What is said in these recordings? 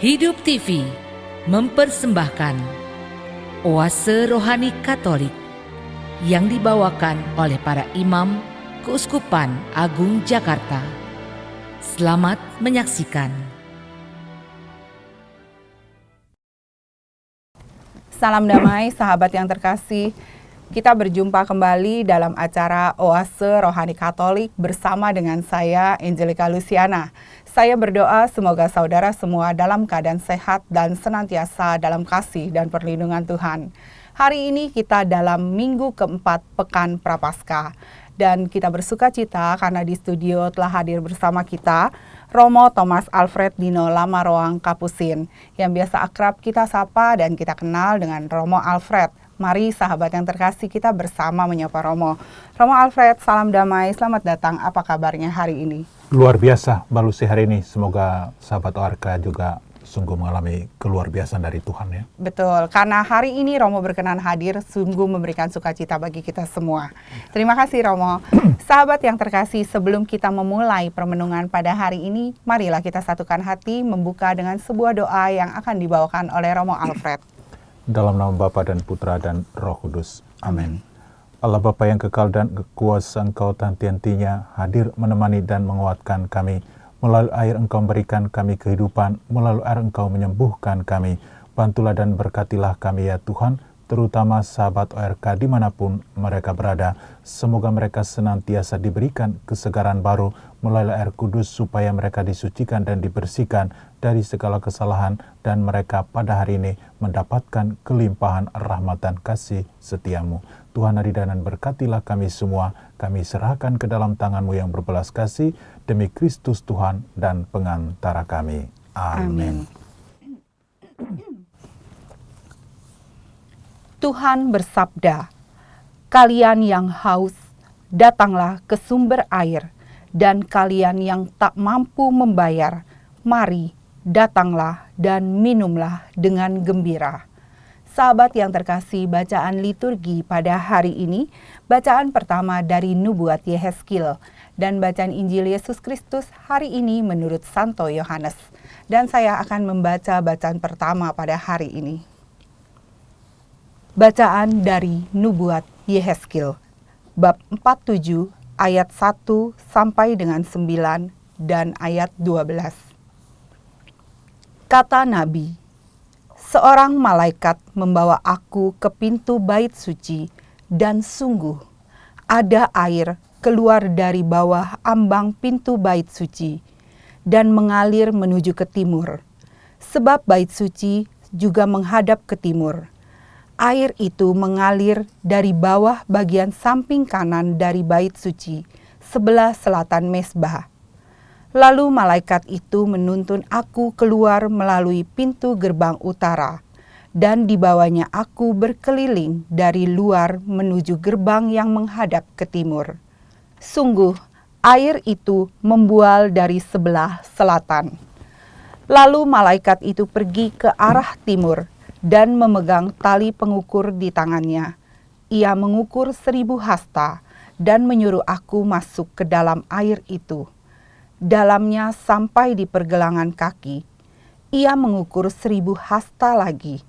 Hidup TV mempersembahkan Oase Rohani Katolik yang dibawakan oleh para imam Keuskupan Agung Jakarta. Selamat menyaksikan. Salam damai sahabat yang terkasih. Kita berjumpa kembali dalam acara Oase Rohani Katolik bersama dengan saya, Angelica Luciana. Saya berdoa semoga saudara semua dalam keadaan sehat dan senantiasa dalam kasih dan perlindungan Tuhan. Hari ini kita dalam minggu keempat Pekan Prapaskah. Dan kita bersuka cita karena di studio telah hadir bersama kita Romo Thomas Alfred Dino Lamaroang Kapusin, yang biasa akrab kita sapa dan kita kenal dengan Romo Alfred. Mari sahabat yang terkasih kita bersama menyapa Romo. Romo Alfred, salam damai, selamat datang. Apa kabarnya hari ini? Luar biasa Balusi hari ini. Semoga sahabat ORK juga sungguh mengalami keluar biasaan dari Tuhan ya. Betul, karena hari ini Romo berkenan hadir sungguh memberikan sukacita bagi kita semua. Terima kasih Romo. Sahabat yang terkasih, sebelum kita memulai permenungan pada hari ini, marilah kita satukan hati membuka dengan sebuah doa yang akan dibawakan oleh Romo Alfred. Dalam nama Bapa dan Putra dan Roh Kudus. Amin. Allah Bapa yang kekal dan kekuasa Engkau tanti-hentinya hadir menemani dan menguatkan kami. Melalui air Engkau memberikan kami kehidupan, melalui air Engkau menyembuhkan kami. Bantulah dan berkatilah kami ya Tuhan, terutama sahabat ORK dimanapun mereka berada. Semoga mereka senantiasa diberikan kesegaran baru melalui air kudus supaya mereka disucikan dan dibersihkan dari segala kesalahan dan mereka pada hari ini mendapatkan kelimpahan rahmat dan kasih setiamu. Tuhan adil dan berkatilah kami semua, kami serahkan ke dalam tangan-Mu yang berbelas kasih, demi Kristus Tuhan dan pengantara kami. Amin. Tuhan bersabda, "Kalian yang haus, datanglah ke sumber air, dan kalian yang tak mampu membayar, mari, datanglah dan minumlah dengan gembira." Sahabat yang terkasih, bacaan liturgi pada hari ini, bacaan pertama dari Nubuat Yehezkiel, dan bacaan Injil Yesus Kristus hari ini menurut Santo Yohanes. Dan saya akan membaca bacaan pertama pada hari ini. Bacaan dari Nubuat Yehezkiel, bab 47 ayat 1 sampai dengan 9 dan ayat 12. Kata Nabi, "Seorang malaikat membawa aku ke pintu bait suci, dan sungguh ada air keluar dari bawah ambang pintu bait suci dan mengalir menuju ke timur, sebab bait suci juga menghadap ke timur. Air itu mengalir dari bawah bagian samping kanan dari bait suci, sebelah selatan mezbah. Lalu malaikat itu menuntun aku keluar melalui pintu gerbang utara, dan dibawanya aku berkeliling dari luar menuju gerbang yang menghadap ke timur. Sungguh, air itu membual dari sebelah selatan. Lalu malaikat itu pergi ke arah timur dan memegang tali pengukur di tangannya. Ia mengukur 1000 hasta dan menyuruh aku masuk ke dalam air itu. Dalamnya sampai di pergelangan kaki. Ia mengukur 1000 hasta lagi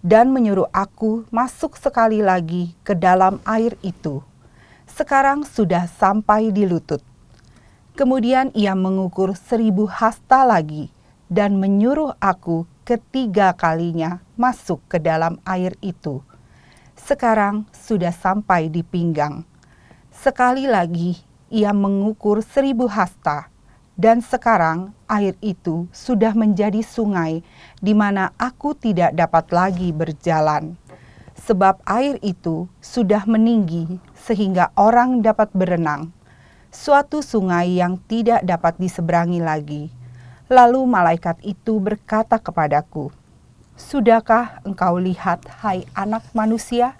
dan menyuruh aku masuk sekali lagi ke dalam air itu. Sekarang sudah sampai di lutut. Kemudian ia mengukur 1000 hasta lagi dan menyuruh aku ketiga kalinya masuk ke dalam air itu. Sekarang sudah sampai di pinggang. Sekali lagi ia mengukur 1000 hasta. Dan sekarang air itu sudah menjadi sungai di mana aku tidak dapat lagi berjalan. Sebab air itu sudah meninggi sehingga orang dapat berenang. Suatu sungai yang tidak dapat diseberangi lagi. Lalu malaikat itu berkata kepadaku, "Sudahkah engkau lihat, hai anak manusia?"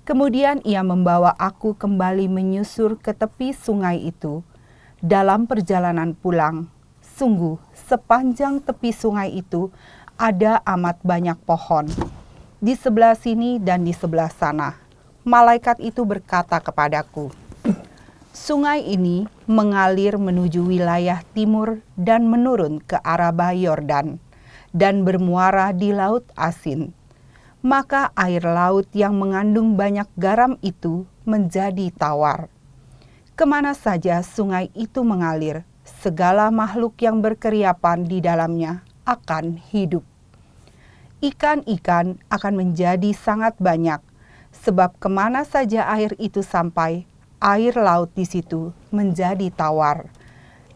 Kemudian ia membawa aku kembali menyusur ke tepi sungai itu. Dalam perjalanan pulang, sungguh sepanjang tepi sungai itu ada amat banyak pohon. Di sebelah sini dan di sebelah sana, malaikat itu berkata kepadaku, "Sungai ini mengalir menuju wilayah timur dan menurun ke Araba Yordan. dan bermuara di laut asin. Maka air laut yang mengandung banyak garam itu menjadi tawar. Kemana saja sungai itu mengalir, segala makhluk yang berkeriapan di dalamnya akan hidup. Ikan-ikan akan menjadi sangat banyak, sebab kemana saja air itu sampai, air laut di situ menjadi tawar.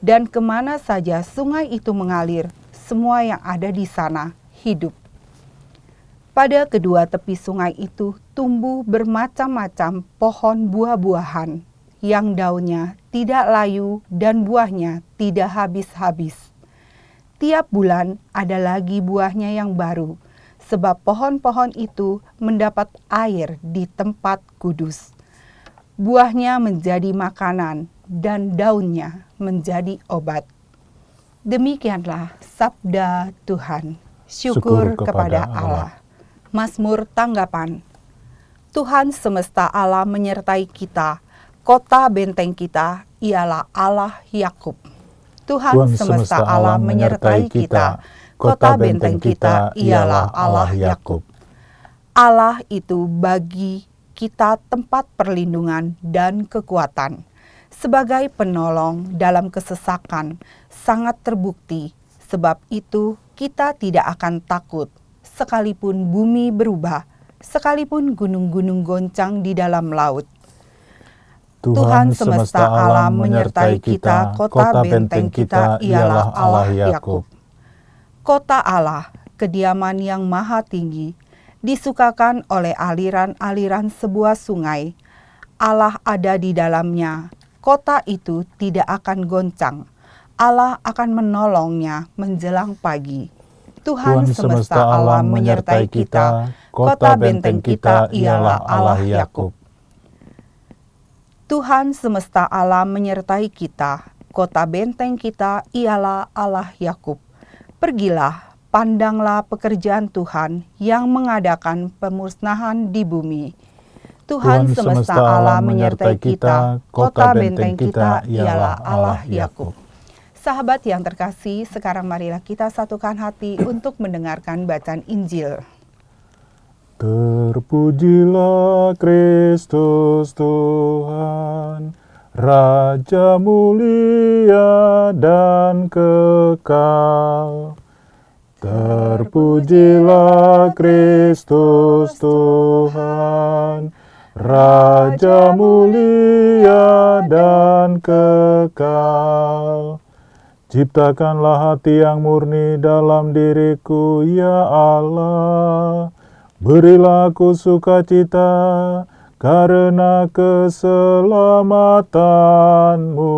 Dan kemana saja sungai itu mengalir, semua yang ada di sana hidup. Pada kedua tepi sungai itu tumbuh bermacam-macam pohon buah-buahan, yang daunnya tidak layu dan buahnya tidak habis-habis. Tiap bulan ada lagi buahnya yang baru, sebab pohon-pohon itu mendapat air di tempat kudus. Buahnya menjadi makanan dan daunnya menjadi obat. Demikianlah sabda Tuhan. Syukur kepada Allah. Mazmur tanggapan. Tuhan semesta alam menyertai kita. Kota benteng kita ialah Allah Yakub. Tuhan semesta alam menyertai kita. Kota benteng kita ialah Allah Yakub. Allah itu bagi kita tempat perlindungan dan kekuatan. Sebagai penolong dalam kesesakan sangat terbukti. Sebab itu kita tidak akan takut. Sekalipun bumi berubah, sekalipun gunung-gunung goncang di dalam laut. Tuhan semesta alam menyertai kita, kota benteng kita ialah Allah Yakub. Kota Allah, kediaman yang maha tinggi, disukakan oleh aliran-aliran sebuah sungai. Allah ada di dalamnya, kota itu tidak akan goncang. Allah akan menolongnya menjelang pagi. Tuhan semesta alam menyertai kita, kota benteng kita ialah Allah Yakub. Tuhan semesta alam menyertai kita, kota benteng kita ialah Allah Yakub. Pergilah, pandanglah pekerjaan Tuhan yang mengadakan pemusnahan di bumi. Tuhan semesta alam menyertai kita, kota benteng kita ialah Allah Yakub. Sahabat yang terkasih, sekarang marilah kita satukan hati untuk mendengarkan bacaan Injil. Terpujilah Kristus Tuhan, Raja mulia dan kekal. Terpujilah Kristus Tuhan, Raja mulia dan kekal. Ciptakanlah hati yang murni dalam diriku, ya Allah. Berilah aku sukacita karena keselamatanmu.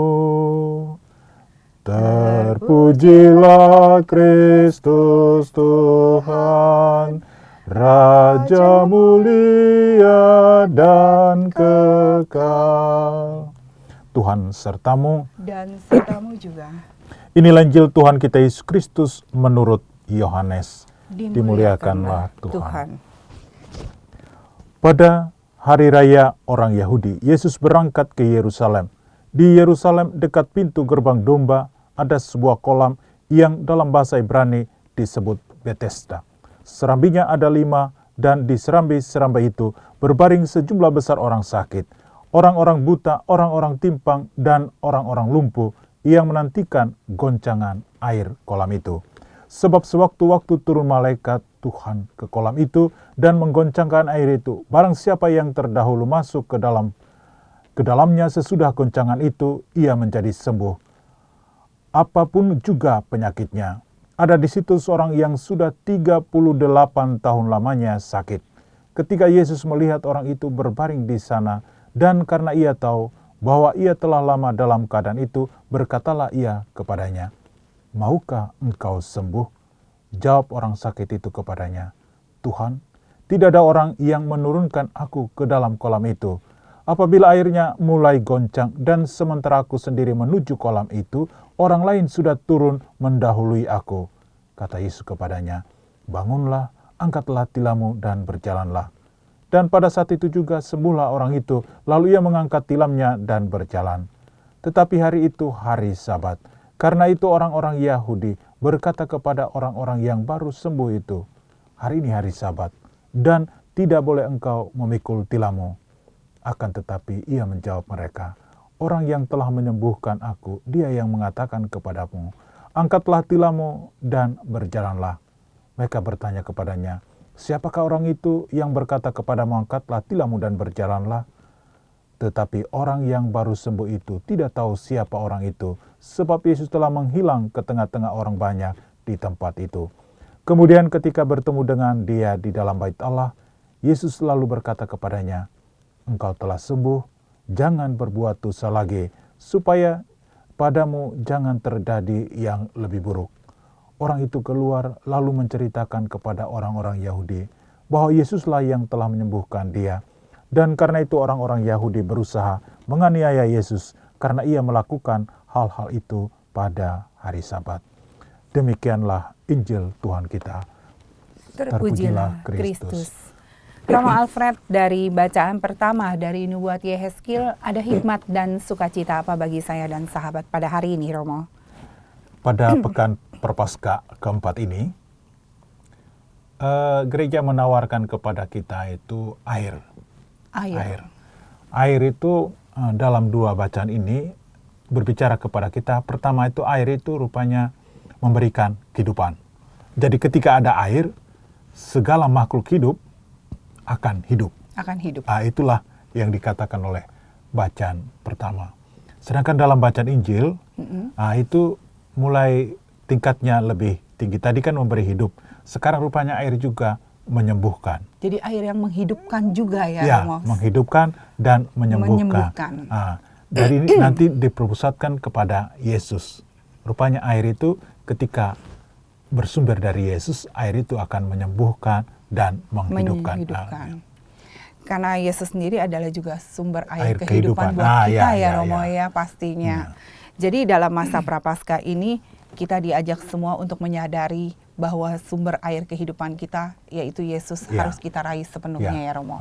Terpujilah Kristus Tuhan, Raja mulia dan kekal. Tuhan sertamu Dan sertamu juga. Inilah Injil Tuhan kita Yesus Kristus menurut Yohanes. Dimuliakanlah Tuhan. Pada hari raya orang Yahudi, Yesus berangkat ke Yerusalem. Di Yerusalem dekat pintu gerbang domba ada sebuah kolam yang dalam bahasa Ibrani disebut Betesda. Serambinya ada 5 dan di serambi-serambi itu berbaring sejumlah besar orang sakit, orang-orang buta, orang-orang timpang, dan orang-orang lumpuh yang menantikan goncangan air kolam itu. Sebab sewaktu-waktu turun malaikat Tuhan ke kolam itu dan menggoncangkan air itu. Barang siapa yang terdahulu masuk ke dalamnya sesudah goncangan itu, ia menjadi sembuh. Apapun juga penyakitnya. Ada di situ seorang yang sudah 38 tahun lamanya sakit. Ketika Yesus melihat orang itu berbaring di sana, dan karena ia tahu bahwa ia telah lama dalam keadaan itu, berkatalah ia kepadanya, "Maukah engkau sembuh?" Jawab orang sakit itu kepadanya, "Tuhan, tidak ada orang yang menurunkan aku ke dalam kolam itu. Apabila airnya mulai goncang dan sementara aku sendiri menuju kolam itu, orang lain sudah turun mendahului aku." Kata Yesus kepadanya, "Bangunlah, angkatlah tilammu dan berjalanlah." Dan pada saat itu juga sembuhlah orang itu, lalu ia mengangkat tilamnya dan berjalan. Tetapi hari itu hari Sabat. Karena itu orang-orang Yahudi berkata kepada orang-orang yang baru sembuh itu, hari ini hari Sabat, dan tidak boleh engkau memikul tilammu. Akan tetapi ia menjawab mereka, orang yang telah menyembuhkan aku, dia yang mengatakan kepadamu, angkatlah tilammu dan berjalanlah. Mereka bertanya kepadanya, siapakah orang itu yang berkata kepadamu, angkatlah tilammu dan berjalanlah? Tetapi orang yang baru sembuh itu tidak tahu siapa orang itu, sebab Yesus telah menghilang ke tengah-tengah orang banyak di tempat itu. Kemudian ketika bertemu dengan dia di dalam bait Allah, Yesus lalu berkata kepadanya, engkau telah sembuh, jangan berbuat dosa lagi, supaya padamu jangan terjadi yang lebih buruk. Orang itu keluar lalu menceritakan kepada orang-orang Yahudi bahwa Yesuslah yang telah menyembuhkan dia. Dan karena itu orang-orang Yahudi berusaha menganiaya Yesus karena ia melakukan hal-hal itu pada hari Sabat. Demikianlah Injil Tuhan kita. Terpujilah Kristus. Romo Alfred, dari bacaan pertama dari Nubuat Yehezkiel, ada hikmat dan sukacita apa bagi saya dan sahabat pada hari ini, Romo? Pada pekan Prapaskah keempat ini, gereja menawarkan kepada kita itu air. Air itu dalam dua bacaan ini berbicara kepada kita. Pertama itu air itu rupanya memberikan kehidupan. Jadi ketika ada air, segala makhluk hidup akan hidup. Itulah yang dikatakan oleh bacaan pertama. Sedangkan dalam bacaan Injil, itu mulai tingkatnya lebih tinggi. Tadi kan memberi hidup. Sekarang rupanya air juga menyembuhkan. Jadi air yang menghidupkan juga ya, ya Romo? Menghidupkan dan menyembuhkan. Dari ini nanti diperpusatkan kepada Yesus. Rupanya air itu ketika bersumber dari Yesus, air itu akan menyembuhkan dan menghidupkan. Karena Yesus sendiri adalah juga sumber air kehidupan buat kita Romo ya pastinya. Jadi dalam masa Prapaskah ini kita diajak semua untuk menyadari bahwa sumber air kehidupan kita yaitu Yesus harus kita raih sepenuhnya ya Romo.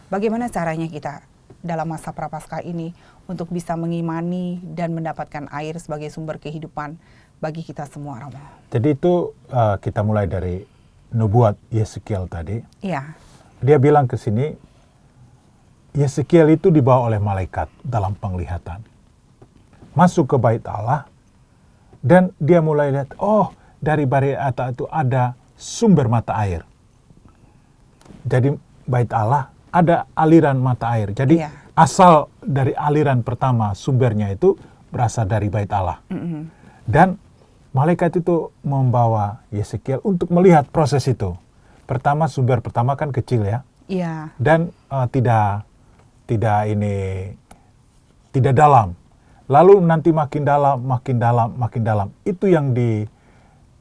Bagaimana caranya kita dalam masa Prapaskah ini untuk bisa mengimani dan mendapatkan air sebagai sumber kehidupan bagi kita semua, Romo? Jadi itu kita mulai dari nubuat Yehezkiel tadi. Iya. Dia bilang ke sini, Yehezkiel itu dibawa oleh malaikat dalam penglihatan. Masuk ke bait Allah, dan dia mulai lihat, dari bait Allah itu ada sumber mata air. Jadi bait Allah ada aliran mata air. Jadi asal dari aliran pertama sumbernya itu berasal dari bait Allah. Dan malaikat itu membawa Yehezkiel untuk melihat proses itu. Pertama, sumber pertama kan kecil ya. Iya. Dan tidak dalam. Lalu nanti makin dalam. Itu yang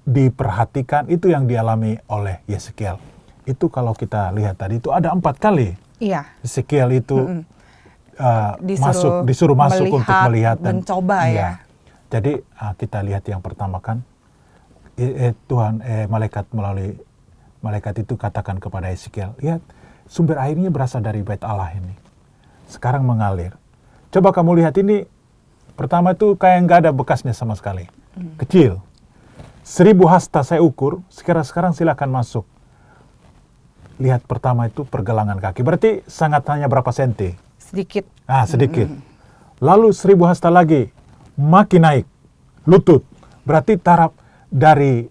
diperhatikan, itu yang dialami oleh Yehezkiel. Itu kalau kita lihat tadi itu ada 4 kali. Iya. Yehezkiel itu disuruh masuk untuk melihat dan mencoba ya. Jadi kita lihat yang pertama kan, malaikat itu katakan kepada Yehezkiel, lihat sumber airnya berasal dari bait Allah ini. Sekarang mengalir. Coba kamu lihat ini, pertama itu kayak nggak ada bekasnya sama sekali. Kecil. 1000 hasta saya ukur, sekarang silakan masuk. Lihat pertama itu pergelangan kaki. Berarti sangat hanya berapa senti? Sedikit. Sedikit. Lalu 1000 hasta lagi, makin naik. Lutut. Berarti taraf dari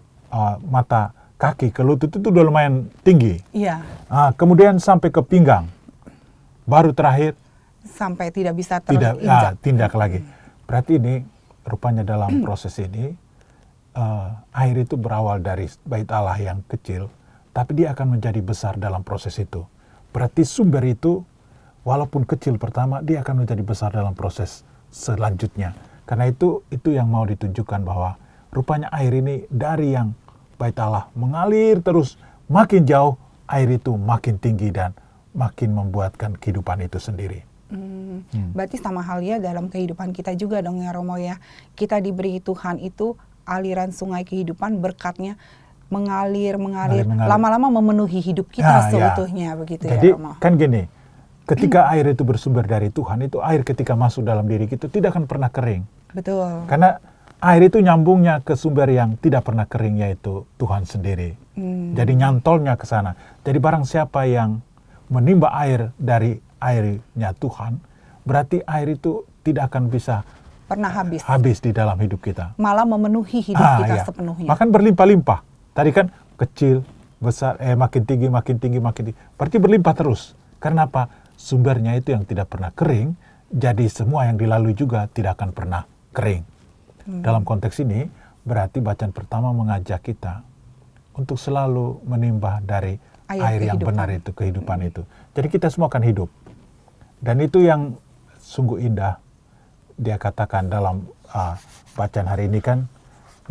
mata kaki ke lutut itu udah lumayan tinggi. Iya. Kemudian sampai ke pinggang. Baru terakhir sampai tidak bisa terinjak. Tindak lagi. Berarti ini rupanya dalam proses ini air itu berawal dari bait Allah yang kecil, tapi dia akan menjadi besar dalam proses itu. Berarti sumber itu walaupun kecil pertama, dia akan menjadi besar dalam proses selanjutnya. Karena itu yang mau ditunjukkan bahwa rupanya air ini dari yang bait Allah mengalir terus makin jauh, air itu makin tinggi dan makin membuatkan kehidupan itu sendiri. Berarti sama halnya dalam kehidupan kita juga dong ya Romo ya. Kita diberi Tuhan itu aliran sungai kehidupan, berkatnya mengalir. Lama-lama memenuhi hidup kita seutuhnya begitu. Jadi, ya Romo. Kan gini, ketika air itu bersumber dari Tuhan, itu air ketika masuk dalam diri kita tidak akan pernah kering. Betul. Karena air itu nyambungnya ke sumber yang tidak pernah kering, yaitu Tuhan sendiri. Jadi nyantolnya ke sana. Jadi barang siapa yang menimba air dari airnya Tuhan, berarti air itu tidak akan bisa Pernah habis di dalam hidup kita. malah memenuhi hidup kita Iya. sepenuhnya. Makan berlimpah-limpah. Tadi kan kecil, besar, makin tinggi, makin tinggi, makin tinggi. Berarti berlimpah terus. Karena apa? Sumbernya itu yang tidak pernah kering, jadi semua yang dilalui juga tidak akan pernah kering. Dalam konteks ini, berarti bacaan pertama mengajak kita untuk selalu menimba dari air yang kehidupan. benar itu, kehidupan itu. Jadi kita semua akan hidup. Dan itu yang sungguh indah. Dia katakan dalam bacaan hari ini kan,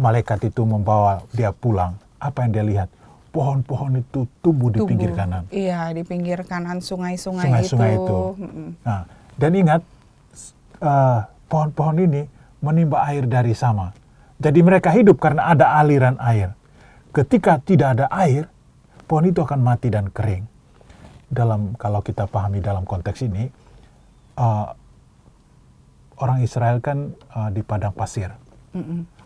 malaikat itu membawa dia pulang. Apa yang dia lihat? Pohon-pohon itu tumbuh di pinggir kanan. Iya, di pinggir kanan sungai-sungai itu. Nah, dan ingat, pohon-pohon ini menimba air dari sama. Jadi mereka hidup karena ada aliran air. Ketika tidak ada air, pohon itu akan mati dan kering. Kalau kita pahami dalam konteks ini, orang Israel kan di padang pasir.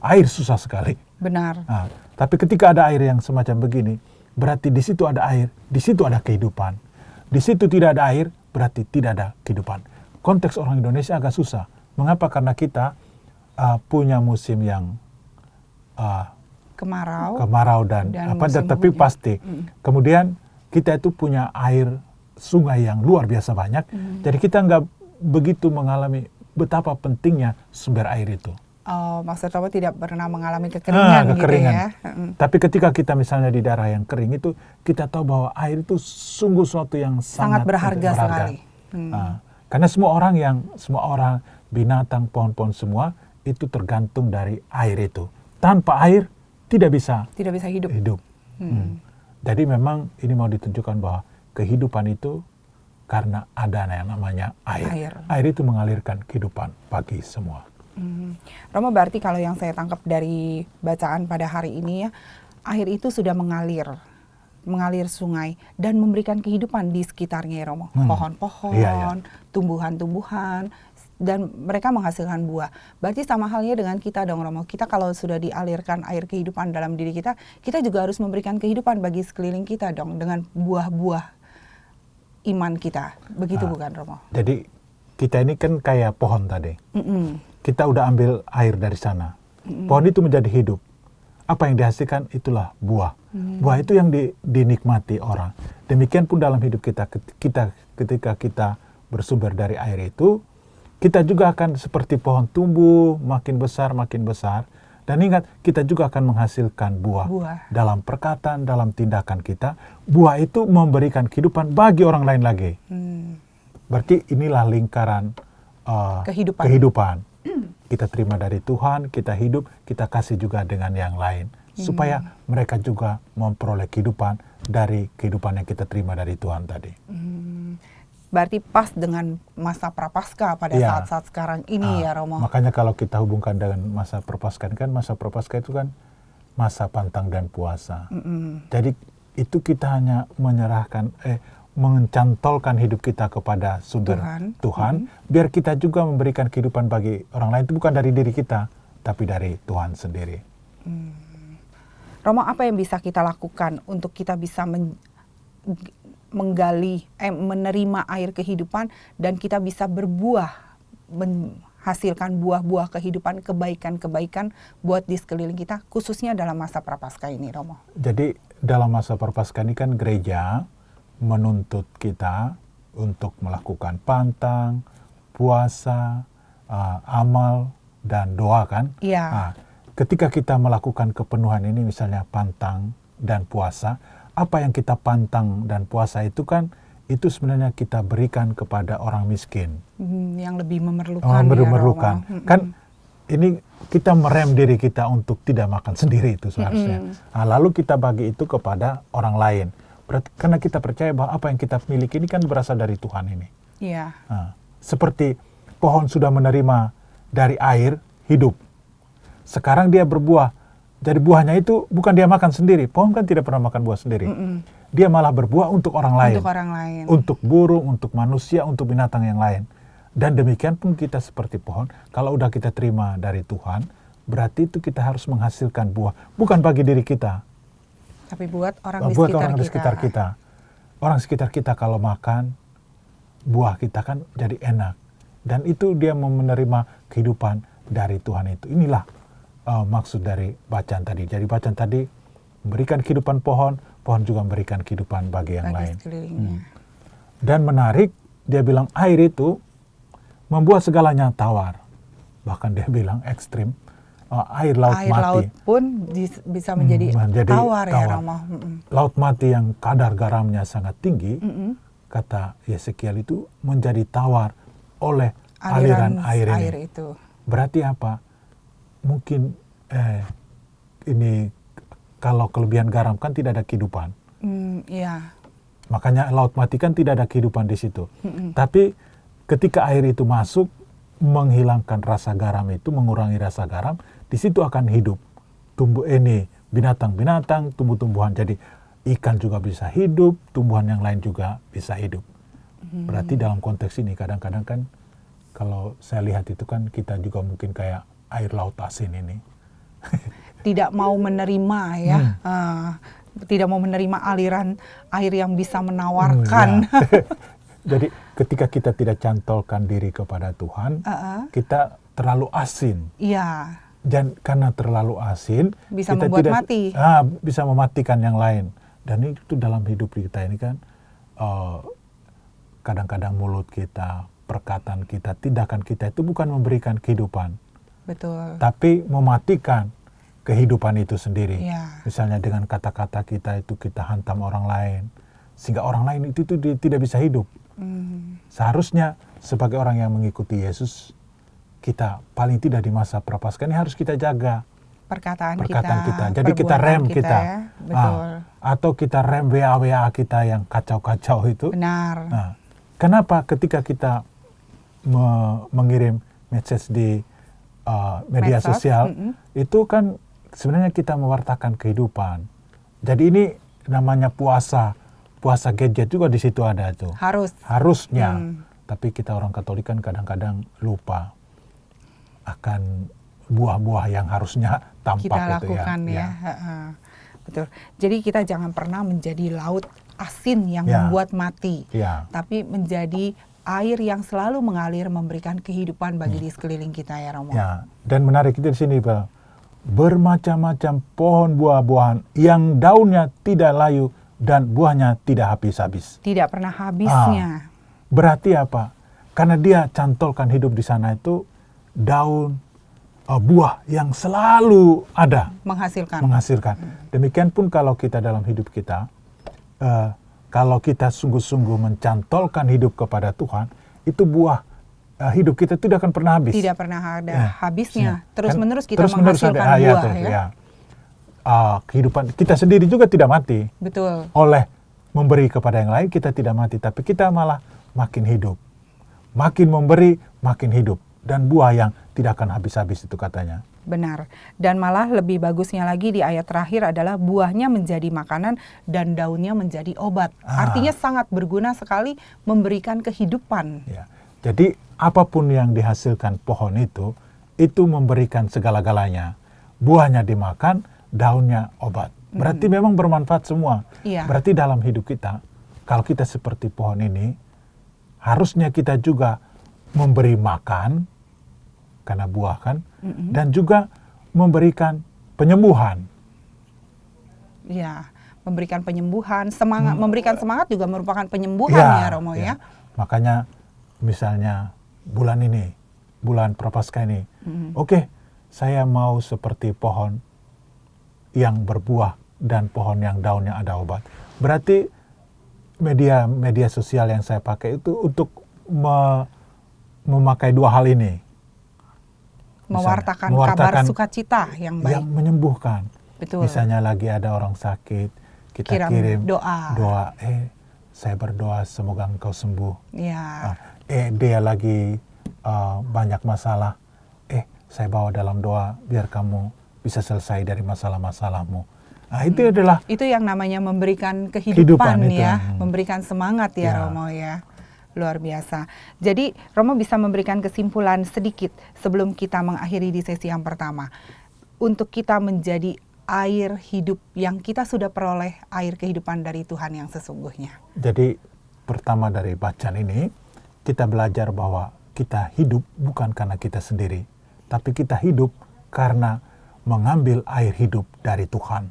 Air susah sekali. Benar. Nah, tapi ketika ada air yang semacam begini, berarti di situ ada air, di situ ada kehidupan. Di situ tidak ada air, berarti tidak ada kehidupan. Konteks orang Indonesia agak susah. Mengapa? Karena kita punya musim yang kemarau dan tapi pasti. Kemudian kita itu punya air sungai yang luar biasa banyak. Jadi kita nggak begitu mengalami betapa pentingnya sumber air itu. Oh, maksud Romo tidak pernah mengalami kekeringan gitu ya. Tapi ketika kita misalnya di daerah yang kering itu, kita tahu bahwa air itu sungguh suatu yang sangat berharga sekali. Karena semua orang, binatang, pohon-pohon semua itu tergantung dari air itu. Tanpa air tidak bisa hidup. Jadi memang ini mau ditunjukkan bahwa kehidupan itu karena ada yang namanya air. Air itu mengalirkan kehidupan bagi semua. Romo, berarti kalau yang saya tangkap dari bacaan pada hari ini ya, air itu sudah mengalir sungai dan memberikan kehidupan di sekitarnya ya Romo. Pohon-pohon, tumbuhan-tumbuhan, dan mereka menghasilkan buah. Berarti sama halnya dengan kita dong Romo. Kita kalau sudah dialirkan air kehidupan dalam diri kita, kita juga harus memberikan kehidupan bagi sekeliling kita dong dengan buah-buah iman kita. Begitu bukan Romo? Jadi kita ini kan kayak pohon tadi. Kita udah ambil air dari sana. Pohon itu menjadi hidup. Apa yang dihasilkan itulah buah. Buah itu yang dinikmati orang. Demikian pun dalam hidup kita ketika kita bersumber dari air itu, kita juga akan seperti pohon tumbuh makin besar. Dan ingat, kita juga akan menghasilkan buah. Dalam perkataan, dalam tindakan kita, buah itu memberikan kehidupan bagi orang lain lagi. Berarti inilah lingkaran kehidupan. Kita terima dari Tuhan, kita hidup, kita kasih juga dengan yang lain. Supaya mereka juga memperoleh kehidupan dari kehidupan yang kita terima dari Tuhan tadi. Berarti pas dengan masa Prapaskah pada saat-saat sekarang ini ya Romo. Makanya kalau kita hubungkan dengan masa Prapaskah kan masa Prapaskah itu kan masa pantang dan puasa. Jadi itu kita hanya menyerahkan mencantolkan hidup kita kepada sumber Tuhan, biar kita juga memberikan kehidupan bagi orang lain. Itu bukan dari diri kita, tapi dari Tuhan sendiri. Romo, apa yang bisa kita lakukan untuk kita bisa menerima air kehidupan dan kita bisa berbuah, menghasilkan buah-buah kehidupan, kebaikan-kebaikan buat di sekeliling kita, khususnya dalam masa Prapaskah ini, Romo? Jadi dalam masa Prapaskah ini kan gereja menuntut kita untuk melakukan pantang, puasa, amal, dan doa kan? Ketika kita melakukan kepenuhan ini, misalnya pantang dan puasa, apa yang kita pantang dan puasa itu kan, itu sebenarnya kita berikan kepada orang miskin. Yang lebih memerlukan. Kan ini kita merem diri kita untuk tidak makan sendiri itu seharusnya. Lalu kita bagi itu kepada orang lain. Karena kita percaya bahwa apa yang kita miliki ini kan berasal dari Tuhan ini. Seperti pohon sudah menerima dari air hidup. Sekarang dia berbuah. Jadi buahnya itu bukan dia makan sendiri. Pohon kan tidak pernah makan buah sendiri. Dia malah berbuah untuk orang lain. Untuk burung, untuk manusia, untuk binatang yang lain. Dan demikian pun kita seperti pohon. Kalau udah kita terima dari Tuhan, berarti itu kita harus menghasilkan buah. Bukan bagi diri kita, Tapi buat orang di buat sekitar orang di kita. sekitar kita. Orang sekitar kita kalau makan, buah kita kan jadi enak. Dan itu dia mau menerima kehidupan dari Tuhan itu. Inilah maksud dari bacaan tadi. Jadi bacaan tadi memberikan kehidupan pohon, pohon juga memberikan kehidupan bagi yang lain. Sekelilingnya. Dan menarik, dia bilang air itu membuat segalanya tawar. Bahkan dia bilang ekstrim, air laut Air mati. laut pun bisa menjadi tawar ya Romo. Laut mati yang kadar garamnya sangat tinggi, kata Yeskiel itu menjadi tawar oleh aliran air ini. itu. Berarti apa? Mungkin ini kalau kelebihan garam kan tidak ada kehidupan. Iya. Makanya laut mati kan tidak ada kehidupan di situ. Tapi ketika air itu masuk, menghilangkan rasa garam itu, mengurangi rasa garam, di situ akan hidup. Tumbuh ini binatang-binatang, tumbuh-tumbuhan. Jadi ikan juga bisa hidup, tumbuhan yang lain juga bisa hidup. Berarti dalam konteks ini kadang-kadang kan kalau saya lihat itu kan kita juga mungkin kayak air laut asin ini. Tidak mau menerima ya. Tidak mau menerima aliran air yang bisa menawarkan. Ya. Jadi ketika kita tidak cantolkan diri kepada Tuhan, kita terlalu asin. Iya. Dan karena terlalu asin, Bisa kita membuat tidak, mati. Bisa mematikan yang lain. Dan itu dalam hidup kita ini kan, kadang-kadang mulut kita, perkataan kita, tindakan kita itu bukan memberikan kehidupan, Betul. tapi mematikan kehidupan itu sendiri. Iya. Misalnya dengan kata-kata kita itu kita hantam orang lain, sehingga orang lain itu tidak bisa hidup. Seharusnya sebagai orang yang mengikuti Yesus, kita paling tidak di masa prapaskah ini harus kita jaga Perkataan kita. Jadi kita rem perbuatan kita. ya. Betul. Atau kita rem WA kita yang kacau-kacau itu. Benar. Nah, kenapa ketika kita mengirim message di media Medsos, sosial, itu kan sebenarnya kita mewartakan kehidupan. Jadi ini namanya puasa gadget juga di situ ada tuh. Harusnya. Tapi kita orang Katolik kan kadang-kadang lupa akan buah-buah yang harusnya tampak Kita itu lakukan ya. Betul. Jadi kita jangan pernah menjadi laut asin yang membuat mati. Tapi menjadi air yang selalu mengalir memberikan kehidupan bagi di sekeliling kita ya Romo. Ya, dan menarik itu di sini, Bel. Bermacam-macam pohon buah-buahan yang daunnya tidak layu dan buahnya tidak habis-habis. Tidak pernah habisnya. Berarti apa? Karena dia cantolkan hidup di sana itu daun, buah yang selalu ada. Menghasilkan. Demikian pun kalau kita dalam hidup kita, kalau kita sungguh-sungguh mencantolkan hidup kepada Tuhan, itu buah hidup kita tidak akan pernah habis. Tidak pernah ada habisnya. Terus-menerus kita terus-menerus menghasilkan buah ya. Kehidupan kita sendiri juga tidak mati. Betul. Oleh memberi kepada yang lain kita tidak mati, tapi kita malah makin hidup. Makin memberi, makin hidup. Dan buah yang tidak akan habis-habis itu katanya. Benar. Dan malah lebih bagusnya lagi di ayat terakhir adalah buahnya menjadi makanan dan daunnya menjadi obat. Artinya sangat berguna sekali memberikan kehidupan. Ya. Jadi apapun yang dihasilkan pohon itu memberikan segala-galanya. Buahnya dimakan, daunnya obat. Berarti memang bermanfaat semua. Iya. Berarti dalam hidup kita, kalau kita seperti pohon ini, harusnya kita juga memberi makan, karena buah kan, dan juga memberikan penyembuhan. Ya, memberikan penyembuhan, semangat, memberikan semangat juga merupakan penyembuhan ya Romo ya. Makanya misalnya bulan ini, bulan Prapaskah ini, oke, saya mau seperti pohon yang berbuah dan pohon yang daunnya ada obat. Berarti media sosial yang saya pakai itu untuk memakai dua hal ini. Mewartakan kabar sukacita yang baik. Yang menyembuhkan. Betul. Misalnya lagi ada orang sakit, kita kirim doa. Saya berdoa semoga engkau sembuh. Ya. Dia lagi banyak masalah. Saya bawa dalam doa biar kamu bisa selesai dari masalah-masalahmu. Nah, itu yang namanya memberikan kehidupan ya, itu. memberikan semangat ya Romo ya. Luar biasa. Jadi Romo bisa memberikan kesimpulan sedikit sebelum kita mengakhiri di sesi yang pertama. Untuk kita menjadi air hidup yang kita sudah peroleh, air kehidupan dari Tuhan yang sesungguhnya. Jadi pertama dari bacaan ini, kita belajar bahwa kita hidup bukan karena kita sendiri, tapi kita hidup karena mengambil air hidup dari Tuhan.